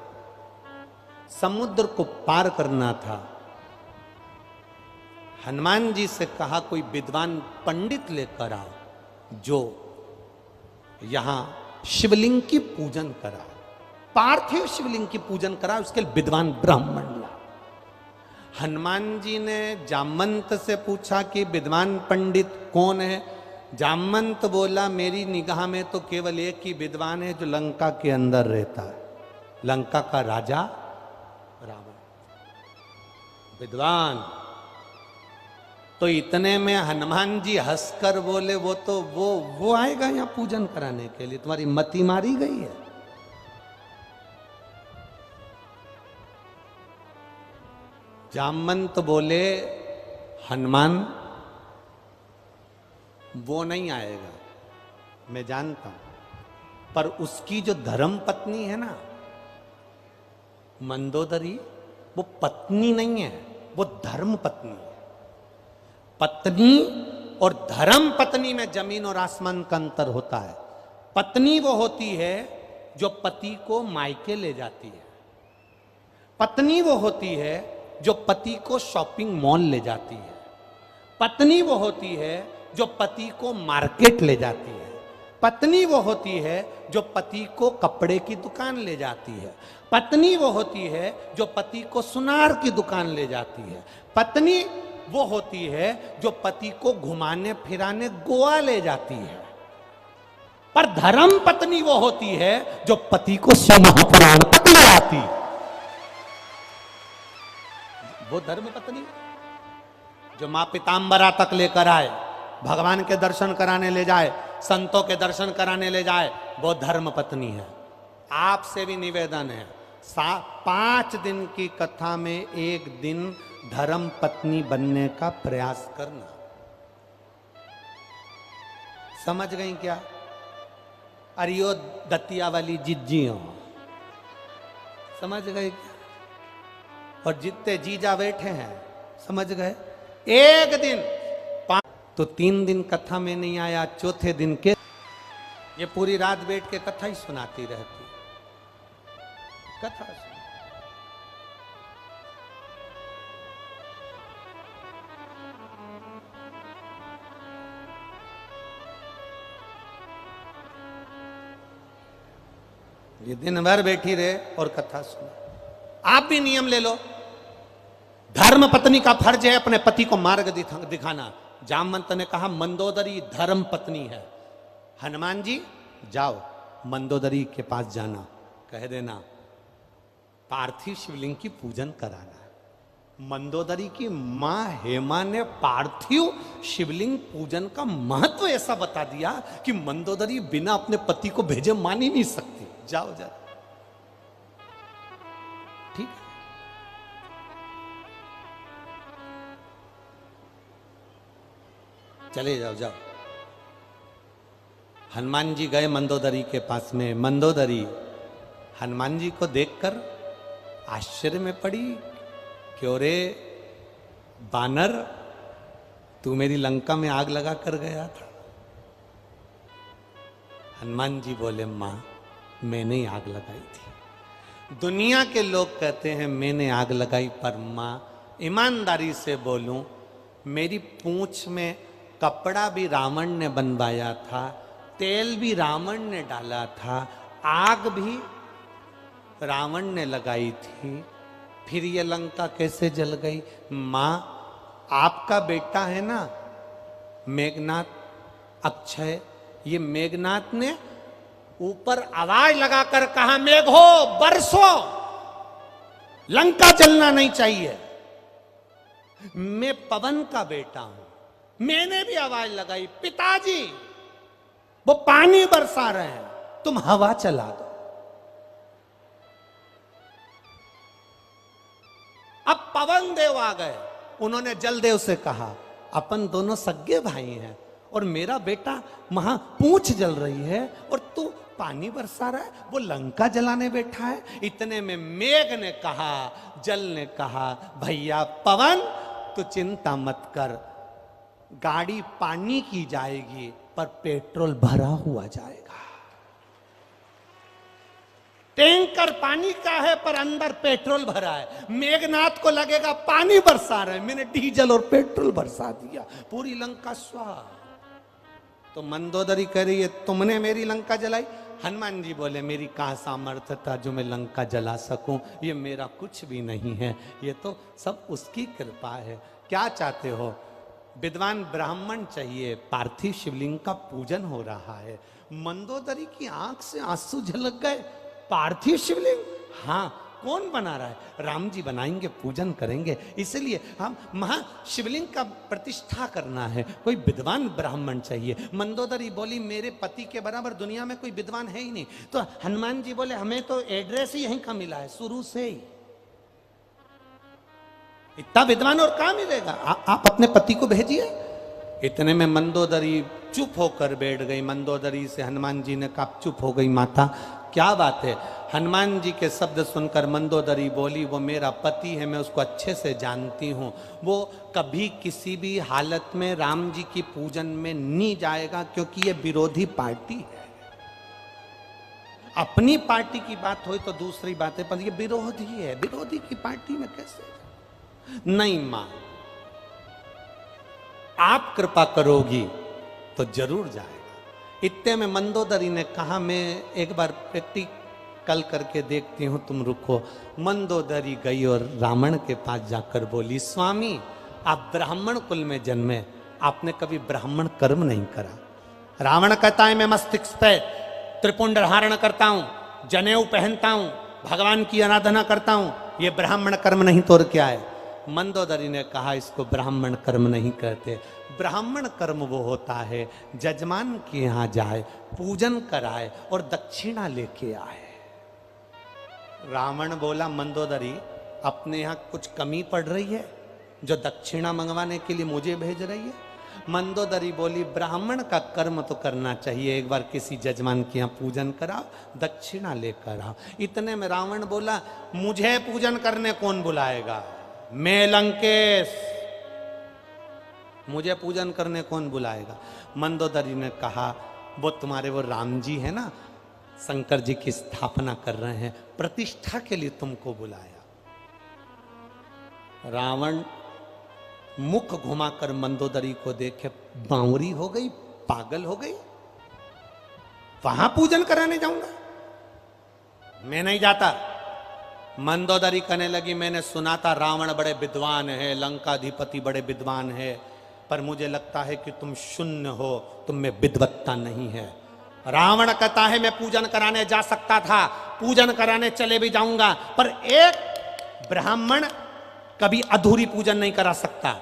Speaker 1: समुद्र को पार करना था। हनुमान जी से कहा, कोई विद्वान पंडित लेकर आओ जो यहां शिवलिंग की पूजन करा, पार्थिव शिवलिंग की पूजन करा, उसके विद्वान ब्राह्मण ला। हनुमान जी ने जामवंत से पूछा कि विद्वान पंडित कौन है। जामवंत बोला, मेरी निगाह में तो केवल एक ही विद्वान है जो लंका के अंदर रहता है, लंका का राजा रावण। विद्वान तो इतने में हनुमान जी हंसकर बोले, वो आएगा यहां पूजन कराने के लिए, तुम्हारी मति मारी गई है। जामवंत बोले, हनुमान वो नहीं आएगा, मैं जानता हूं, पर उसकी जो धर्म पत्नी है ना मंदोदरी, वो पत्नी नहीं है, वो धर्म पत्नी है। पत्नी और धर्म पत्नी में जमीन और आसमान का अंतर होता है। पत्नी वो होती है जो पति को मायके ले जाती है। पत्नी वो होती है जो पति को शॉपिंग मॉल ले जाती है। पत्नी वो होती है जो पति को मार्केट ले जाती है। पत्नी वो होती है जो पति को कपड़े की दुकान ले जाती है। पत्नी वो होती है जो पति को सुनार की दुकान ले जाती है। पत्नी वो होती है जो पति को घुमाने फिराने गोवा ले जाती है। पर धर्म पत्नी वो होती है जो पति को महापुराण तक ले आती है। वो धर्म पत्नी जो मां पिताम्बरा तक लेकर आए, भगवान के दर्शन कराने ले जाए, संतों के दर्शन कराने ले जाए, वो धर्म पत्नी है। आपसे भी निवेदन है, 5 दिन की कथा में एक दिन धर्म पत्नी बनने का प्रयास करना। समझ गई क्या? अरियो दतिया वाली जिज्जियों, समझ गए क्या? और जितने जीजा बैठे हैं समझ गए। एक दिन तो 3 दिन कथा में नहीं आया, चौथे दिन के ये पूरी रात बैठ के कथा ही सुनाती रहती, कथा सुन। ये दिन भर बैठी रहे और कथा सुना। आप भी नियम ले लो, धर्म पत्नी का फर्ज है अपने पति को मार्ग दिखाना। जामवंत ने कहा, मंदोदरी धर्म पत्नी है। हनुमान जी जाओ मंदोदरी के पास जाना, कह देना पार्थिव शिवलिंग की पूजन कराना। मंदोदरी की मां हेमा ने पार्थिव शिवलिंग पूजन का महत्व ऐसा बता दिया कि मंदोदरी बिना अपने पति को भेजे मान ही नहीं सकती। जाओ जाओ, ठीक। चले जाओ जाओ। हनुमान जी गए मंदोदरी के पास में। मंदोदरी हनुमान जी को देखकर आश्चर्य में पड़ी, क्यों रे बानर, तू मेरी लंका में आग लगा कर गया था। हनुमान जी बोले, मां मैंने ही आग लगाई थी। दुनिया के लोग कहते हैं मैंने आग लगाई, पर मां ईमानदारी से बोलूं, मेरी पूंछ में कपड़ा भी रावण ने बनवाया था, तेल भी रावण ने डाला था, आग भी रावण ने लगाई थी, फिर ये लंका कैसे जल गई? मां, आपका बेटा है ना मेघनाथ, अक्षय, ये मेघनाथ ने ऊपर आवाज लगाकर कहा, मेघो बरसो, लंका जलना नहीं चाहिए। मैं पवन का बेटा हूं, मैंने भी आवाज लगाई, पिताजी वो पानी बरसा रहे हैं, तुम हवा चला दो। अब पवन देव आ गए, उन्होंने जलदेव से कहा, अपन दोनों सगे भाई हैं और मेरा बेटा वहां पूंछ जल रही है और तू पानी बरसा रहा है, वो लंका जलाने बैठा है। इतने में मेघ ने कहा, जल ने कहा, भैया पवन तू चिंता मत कर, गाड़ी पानी की जाएगी पर पेट्रोल भरा हुआ जाएगा। टैंकर पानी का है पर अंदर पेट्रोल भरा है। मेघनाथ को लगेगा पानी बरसा रहे, मैंने डीजल और पेट्रोल बरसा दिया, पूरी लंका स्वाहा। तो मंदोदरी कह रही है, तुमने मेरी लंका जलाई? हनुमान जी बोले, मेरी कहां सामर्थ्य था जो मैं लंका जला सकूं, ये मेरा कुछ भी नहीं है, ये तो सब उसकी कृपा है। क्या चाहते हो? विद्वान ब्राह्मण चाहिए, पार्थिव शिवलिंग का पूजन हो रहा है। मंदोदरी की आंख से आंसू झलक गए। पार्थिव शिवलिंग? हाँ, कौन बना रहा है? राम जी बनाएंगे, पूजन करेंगे, इसलिए हम महाशिवलिंग का प्रतिष्ठा करना है, कोई विद्वान ब्राह्मण चाहिए। मंदोदरी बोली, मेरे पति के बराबर दुनिया में कोई विद्वान है ही नहीं। तो हनुमान जी बोले, हमें तो एड्रेस ही यहीं का मिला है, शुरू से ही इतना विद्वान और कहां मिलेगा, आप अपने पति को भेजिए। इतने में मंदोदरी चुप होकर बैठ गई। मंदोदरी से हनुमान जी ने कहा, चुप हो गई माता, क्या बात है? हनुमान जी के शब्द सुनकर मंदोदरी बोली, वो मेरा पति है, मैं उसको अच्छे से जानती हूँ, वो कभी किसी भी हालत में राम जी की पूजन में नहीं जाएगा, क्योंकि ये विरोधी पार्टी है। अपनी पार्टी की बात हो तो दूसरी बात है, पर ये विरोधी है, विरोधी की पार्टी में कैसे? नहीं मां, आप कृपा करोगी तो जरूर जाएगा। इतने में मंदोदरी ने कहा, मैं एक बार प्रैक्टिकल करके देखती हूं, तुम रुको। मंदोदरी गई और रावण के पास जाकर बोली, स्वामी आप ब्राह्मण कुल में जन्मे, आपने कभी ब्राह्मण कर्म नहीं करा। रावण कहता है, मैं मस्तिष्क पे त्रिपुंड धारण करता हूं, जनेऊ पहनता हूं, भगवान की आराधना करता हूं, ये ब्राह्मण कर्म नहीं तो और क्या है? मंदोदरी ने कहा, इसको ब्राह्मण कर्म नहीं कहते। ब्राह्मण कर्म वो होता है जजमान के यहां जाए, पूजन कराए और दक्षिणा लेके आए। रावण बोला, मंदोदरी अपने यहां कुछ कमी पड़ रही है जो दक्षिणा मंगवाने के लिए मुझे भेज रही है? मंदोदरी बोली, ब्राह्मण का कर्म तो करना चाहिए, एक बार किसी जजमान के यहाँ पूजन कराओ, दक्षिणा लेकर आओ। इतने में रावण बोला, मुझे पूजन करने कौन बुलाएगा? मैं लंकेश, मुझे पूजन करने कौन बुलाएगा? मंदोदरी ने कहा, वो तुम्हारे वो राम जी है ना, शंकर जी की स्थापना कर रहे हैं, प्रतिष्ठा के लिए तुमको बुलाया। रावण मुख घुमाकर मंदोदरी को देखे, बावरी हो गई, पागल हो गई, वहां पूजन कराने जाऊंगा? मैं नहीं जाता। मंदोदरी कहने लगी, मैंने सुना था रावण बड़े विद्वान है, लंकाधिपति बड़े विद्वान है, पर मुझे लगता है कि तुम शून्य हो, तुम में विद्वत्ता नहीं है। रावण कहता है, मैं पूजन कराने जा सकता था, पूजन कराने चले भी जाऊंगा, पर एक ब्राह्मण कभी अधूरी पूजन नहीं करा सकता।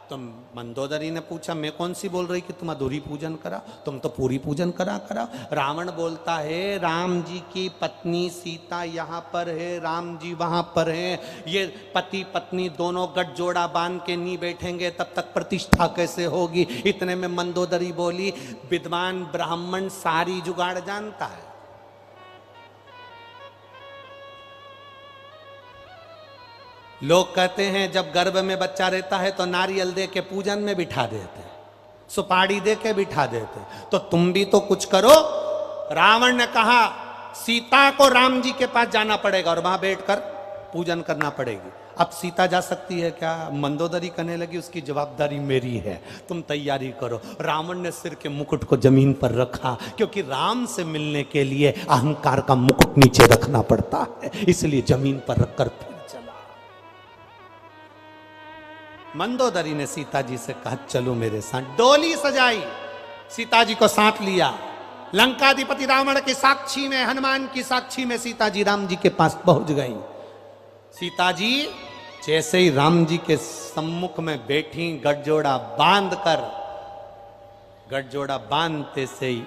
Speaker 1: तो मंदोदरी ने पूछा, मैं कौन सी बोल रही कि तुम अधूरी पूजन करा, तुम तो पूरी पूजन करा। रावण बोलता है, राम जी की पत्नी सीता यहाँ पर है, राम जी वहां पर हैं, ये पति पत्नी दोनों गठजोड़ा बांध के नहीं बैठेंगे तब तक प्रतिष्ठा कैसे होगी? इतने में मंदोदरी बोली, विद्वान ब्राह्मण सारी जुगाड़ जानता है। लोग कहते हैं जब गर्भ में बच्चा रहता है तो नारियल दे के पूजन में बिठा देते, सुपारी दे के बिठा देते, तो तुम भी तो कुछ करो। रावण ने कहा, सीता को राम जी के पास जाना पड़ेगा और वहां बैठकर पूजन करना पड़ेगी। अब सीता जा सकती है क्या? मंदोदरी करने लगी, उसकी जवाबदारी मेरी है, तुम तैयारी करो। रावण ने सिर के मुकुट को जमीन पर रखा, क्योंकि राम से मिलने के लिए अहंकार का मुकुट नीचे रखना पड़ता है, इसलिए जमीन पर रखकर फिर चला। मंदोदरी ने सीता जी से कहा चलो मेरे साथ। डोली सजाई, सीता जी को साथ लिया। लंकाधिपति रावण की साक्षी में, हनुमान की साक्षी में सीता जी राम जी के पास पहुंच गई। सीता जी जैसे ही राम जी के सम्मुख में बैठी, गठजोड़ा बांधकर, गठजोड़ा बांधते से ही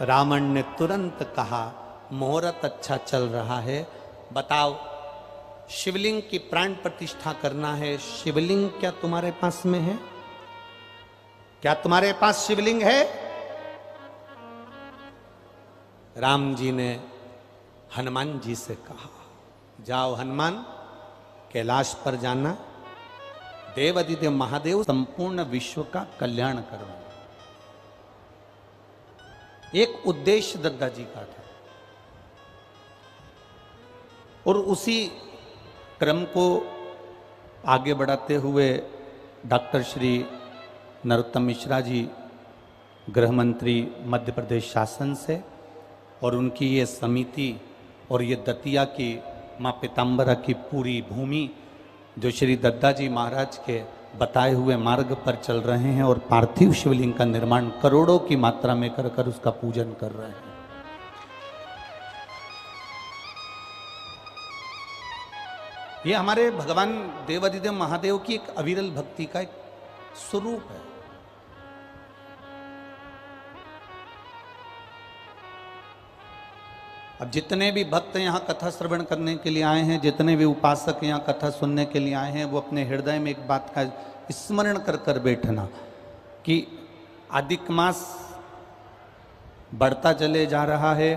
Speaker 1: रावण ने तुरंत कहा मुहूर्त अच्छा चल रहा है, बताओ शिवलिंग की प्राण प्रतिष्ठा करना है, शिवलिंग क्या तुम्हारे पास में है? क्या तुम्हारे पास शिवलिंग है? राम जी ने हनुमान जी से कहा जाओ हनुमान, कैलाश पर जाना, देवादिदेव महादेव संपूर्ण विश्व का कल्याण करवाना। एक उद्देश्य दद्दा जी का था, और उसी क्रम को आगे बढ़ाते हुए डॉक्टर श्री नरोत्तम मिश्रा जी, गृह मंत्री मध्य प्रदेश शासन से, और उनकी ये समिति और ये दतिया की माँ पीताम्बरा की पूरी भूमि जो श्री दद्दा जी महाराज के बताए हुए मार्ग पर चल रहे हैं और पार्थिव शिवलिंग का निर्माण करोड़ों की मात्रा में कर कर उसका पूजन कर रहे हैं। ये हमारे भगवान देवादिदेव महादेव की एक अविरल भक्ति का एक स्वरूप है। अब जितने भी भक्त यहाँ कथा श्रवण करने के लिए आए हैं, जितने भी उपासक यहाँ कथा सुनने के लिए आए हैं, वो अपने हृदय में एक बात का स्मरण कर कर बैठना कि अधिक मास बढ़ता चले जा रहा है,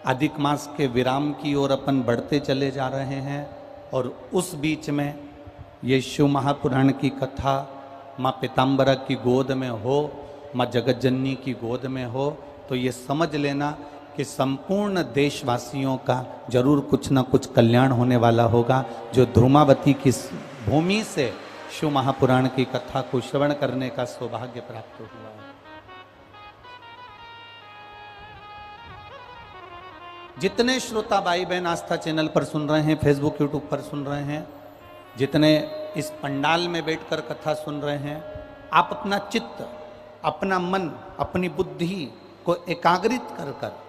Speaker 1: अधिक मास के विराम की ओर अपन बढ़ते चले जा रहे हैं, और उस बीच में ये शिव महापुराण की कथा माँ पीताम्बरा की गोद में हो, माँ जगत जननी की गोद में हो, तो ये समझ लेना कि संपूर्ण देशवासियों का जरूर कुछ ना कुछ कल्याण होने वाला होगा। जो धूमावती की भूमि से शिव महापुराण की कथा को श्रवण करने का सौभाग्य प्राप्त हुआ है। जितने श्रोता भाई बहन आस्था चैनल पर सुन रहे हैं, फेसबुक यूट्यूब पर सुन रहे हैं, जितने इस पंडाल में बैठकर कथा सुन रहे हैं, आप अपना चित्त, अपना मन, अपनी बुद्धि को एकाग्रित कर कर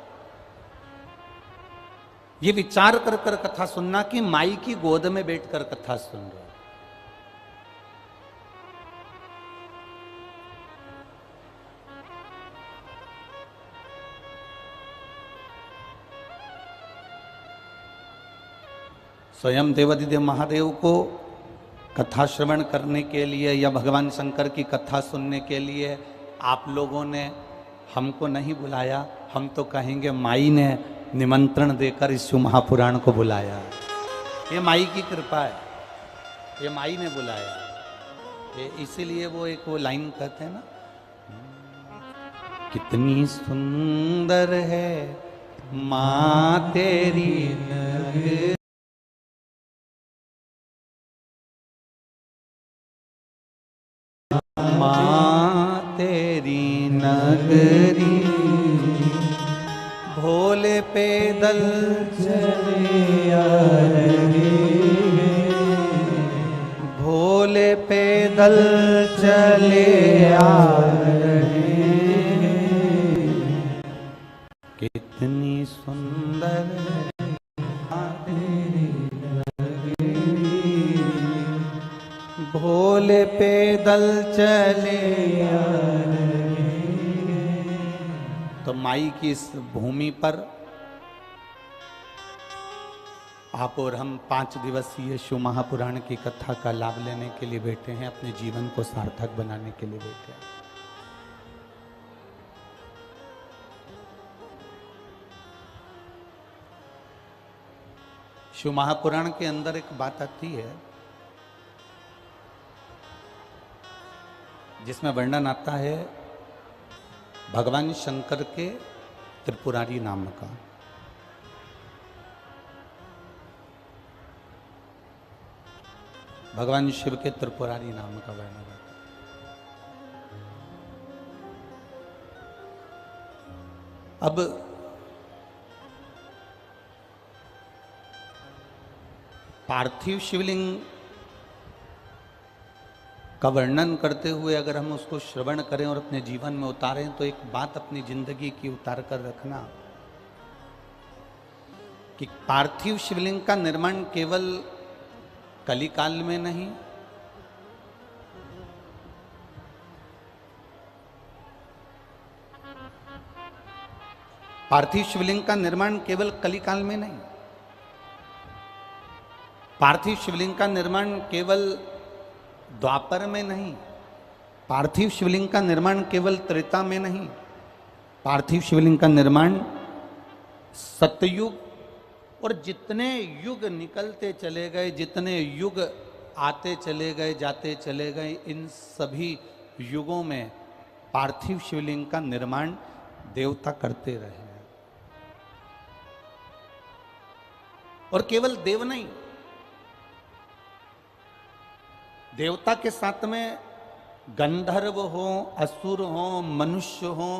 Speaker 1: ये विचार कर कर कथा सुनना कि माई की गोद में बैठकर कथा सुन रहे। स्वयं देवादिदेव महादेव को कथा श्रवण करने के लिए या भगवान शंकर की कथा सुनने के लिए आप लोगों ने हमको नहीं बुलाया, हम तो कहेंगे माई ने निमंत्रण देकर इस शिव महापुराण को बुलाया। ये माई की कृपा है, ये माई ने बुलाया। ये इसीलिए वो एक वो लाइन कहते हैं ना, कितनी सुंदर है माँ तेरी नगरी, माँ तेरी नगरी, भोले पैदल चले आ रहे, भोले पैदल चले आ रहे, कितनी सुंदर भोले पैदल चले आ रहे। तो माई की इस भूमि पर आप और हम 5 दिवसीय शिव महापुराण की कथा का लाभ लेने के लिए बैठे हैं, अपने जीवन को सार्थक बनाने के लिए बैठे हैं। शिव महापुराण के अंदर एक बात आती है जिसमें वर्णन आता है भगवान शंकर के त्रिपुरारी नाम का। भगवान शिव के त्रिपुरारी नाम का वर्णन है। अब पार्थिव शिवलिंग का वर्णन करते हुए अगर हम उसको श्रवण करें और अपने जीवन में उतारें तो एक बात अपनी जिंदगी की उतार कर रखना कि पार्थिव शिवलिंग का निर्माण केवल कलिकाल में नहीं, पार्थिव शिवलिंग का निर्माण केवल कलिकाल में नहीं, पार्थिव शिवलिंग का निर्माण केवल द्वापर में नहीं, पार्थिव शिवलिंग का निर्माण केवल त्रेता में नहीं, पार्थिव शिवलिंग का निर्माण सतयुग और जितने युग निकलते चले गए, जितने युग आते चले गए, जाते चले गए, इन सभी युगों में पार्थिव शिवलिंग का निर्माण देवता करते रहे हैं। और केवल देव नहीं, देवता के साथ में गंधर्व हो, असुर हो, मनुष्य हो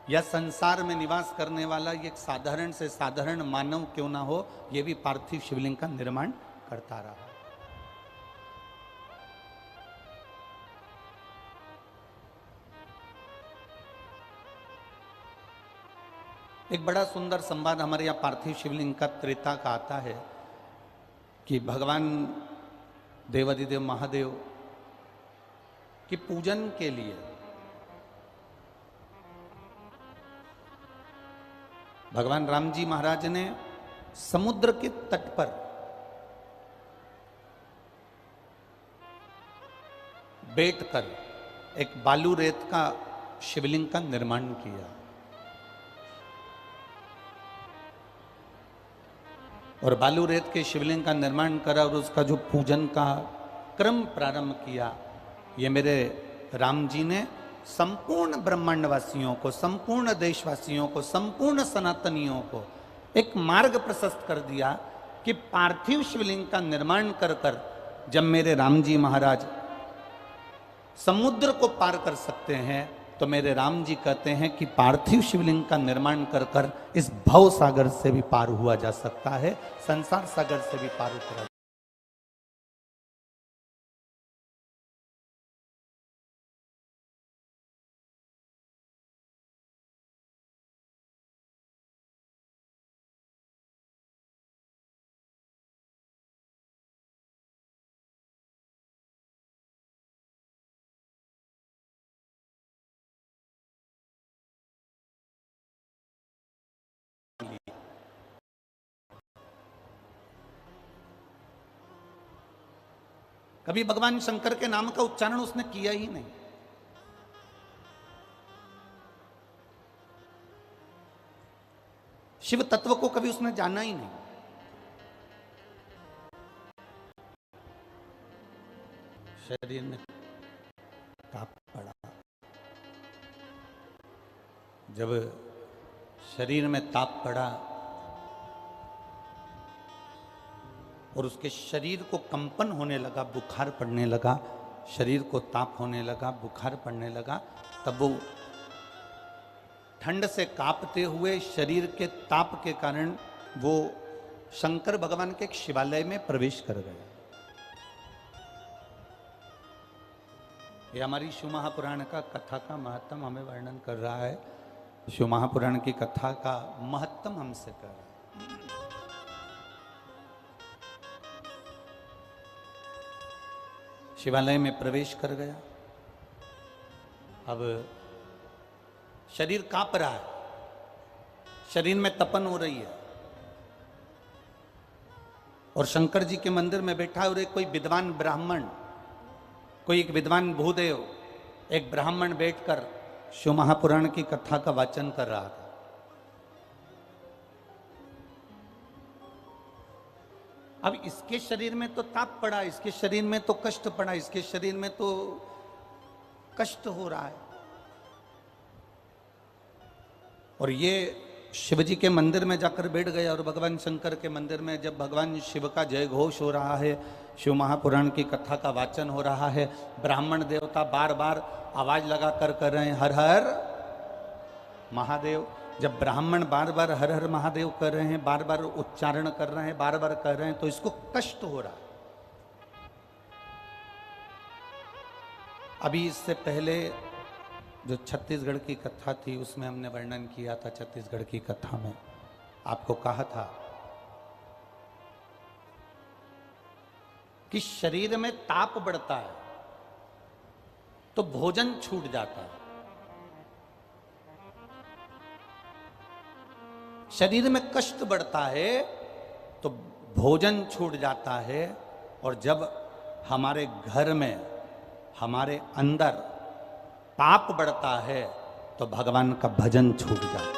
Speaker 1: या संसार में निवास करने वाला एक साधारण से साधारण मानव क्यों ना हो, यह भी पार्थिव शिवलिंग का निर्माण करता रहा। एक बड़ा सुंदर संवाद हमारे यहाँ पार्थिव शिवलिंग का त्रेता का आता है कि भगवान देवादिदेव महादेव की पूजन के लिए भगवान राम जी महाराज ने समुद्र के तट पर बैठकर एक बालू रेत का शिवलिंग का निर्माण किया और बालू रेत के शिवलिंग का निर्माण करा और उसका जो पूजन का क्रम प्रारंभ किया। ये मेरे राम जी ने संपूर्ण ब्रह्मांडवासियों को, संपूर्ण देशवासियों को, संपूर्ण सनातनियों को एक मार्ग प्रशस्त कर दिया कि पार्थिव शिवलिंग का निर्माण कर कर जब मेरे राम जी महाराज समुद्र को पार कर सकते हैं तो मेरे राम जी कहते हैं कि पार्थिव शिवलिंग का निर्माण कर कर इस भव सागर से भी पार हुआ जा सकता है, संसार सागर से भी पार उतरा। कभी भगवान शंकर के नाम का उच्चारण उसने किया ही नहीं। शिव तत्व को कभी उसने जाना ही नहीं। शरीर में ताप पड़ा, जब शरीर में ताप पड़ा और उसके शरीर को कंपन होने लगा, बुखार पड़ने लगा, शरीर को ताप होने लगा, बुखार पड़ने लगा, तब वो ठंड से कांपते हुए शरीर के ताप के कारण वो शंकर भगवान के एक शिवालय में प्रवेश कर गया। ये हमारी शिव महापुराण का कथा का महत्तम हमें वर्णन कर रहा है। शिव महापुराण की कथा का महत्तम हमसे कर रहा है। शिवालय में प्रवेश कर गया। अब शरीर कांप रहा है, शरीर में तपन हो रही है और शंकर जी के मंदिर में बैठा है और एक कोई विद्वान ब्राह्मण, कोई एक विद्वान भूदेव, एक ब्राह्मण बैठकर शिव महापुराण की कथा का वाचन कर रहा था। अब इसके शरीर में तो ताप पड़ा, इसके शरीर में तो कष्ट पड़ा, इसके शरीर में तो कष्ट हो रहा है और ये शिवजी के मंदिर में जाकर बैठ गया और भगवान शंकर के मंदिर में जब भगवान शिव का जय घोष हो रहा है, शिव महापुराण की कथा का वाचन हो रहा है। ब्राह्मण देवता बार बार आवाज लगा कर रहे हैं हर हर महादेव। जब ब्राह्मण बार बार हर हर महादेव कर रहे हैं, बार बार उच्चारण कर रहे हैं, बार बार कर रहे हैं, तो इसको कष्ट हो रहा है। अभी इससे पहले जो छत्तीसगढ़ की कथा थी उसमें हमने वर्णन किया था। छत्तीसगढ़ की कथा में आपको कहा था कि शरीर में ताप बढ़ता है तो भोजन छूट जाता है। शरीर में कष्ट बढ़ता है तो भोजन छूट जाता है। और जब हमारे घर में, हमारे अंदर पाप बढ़ता है तो भगवान का भजन छूट जाता है।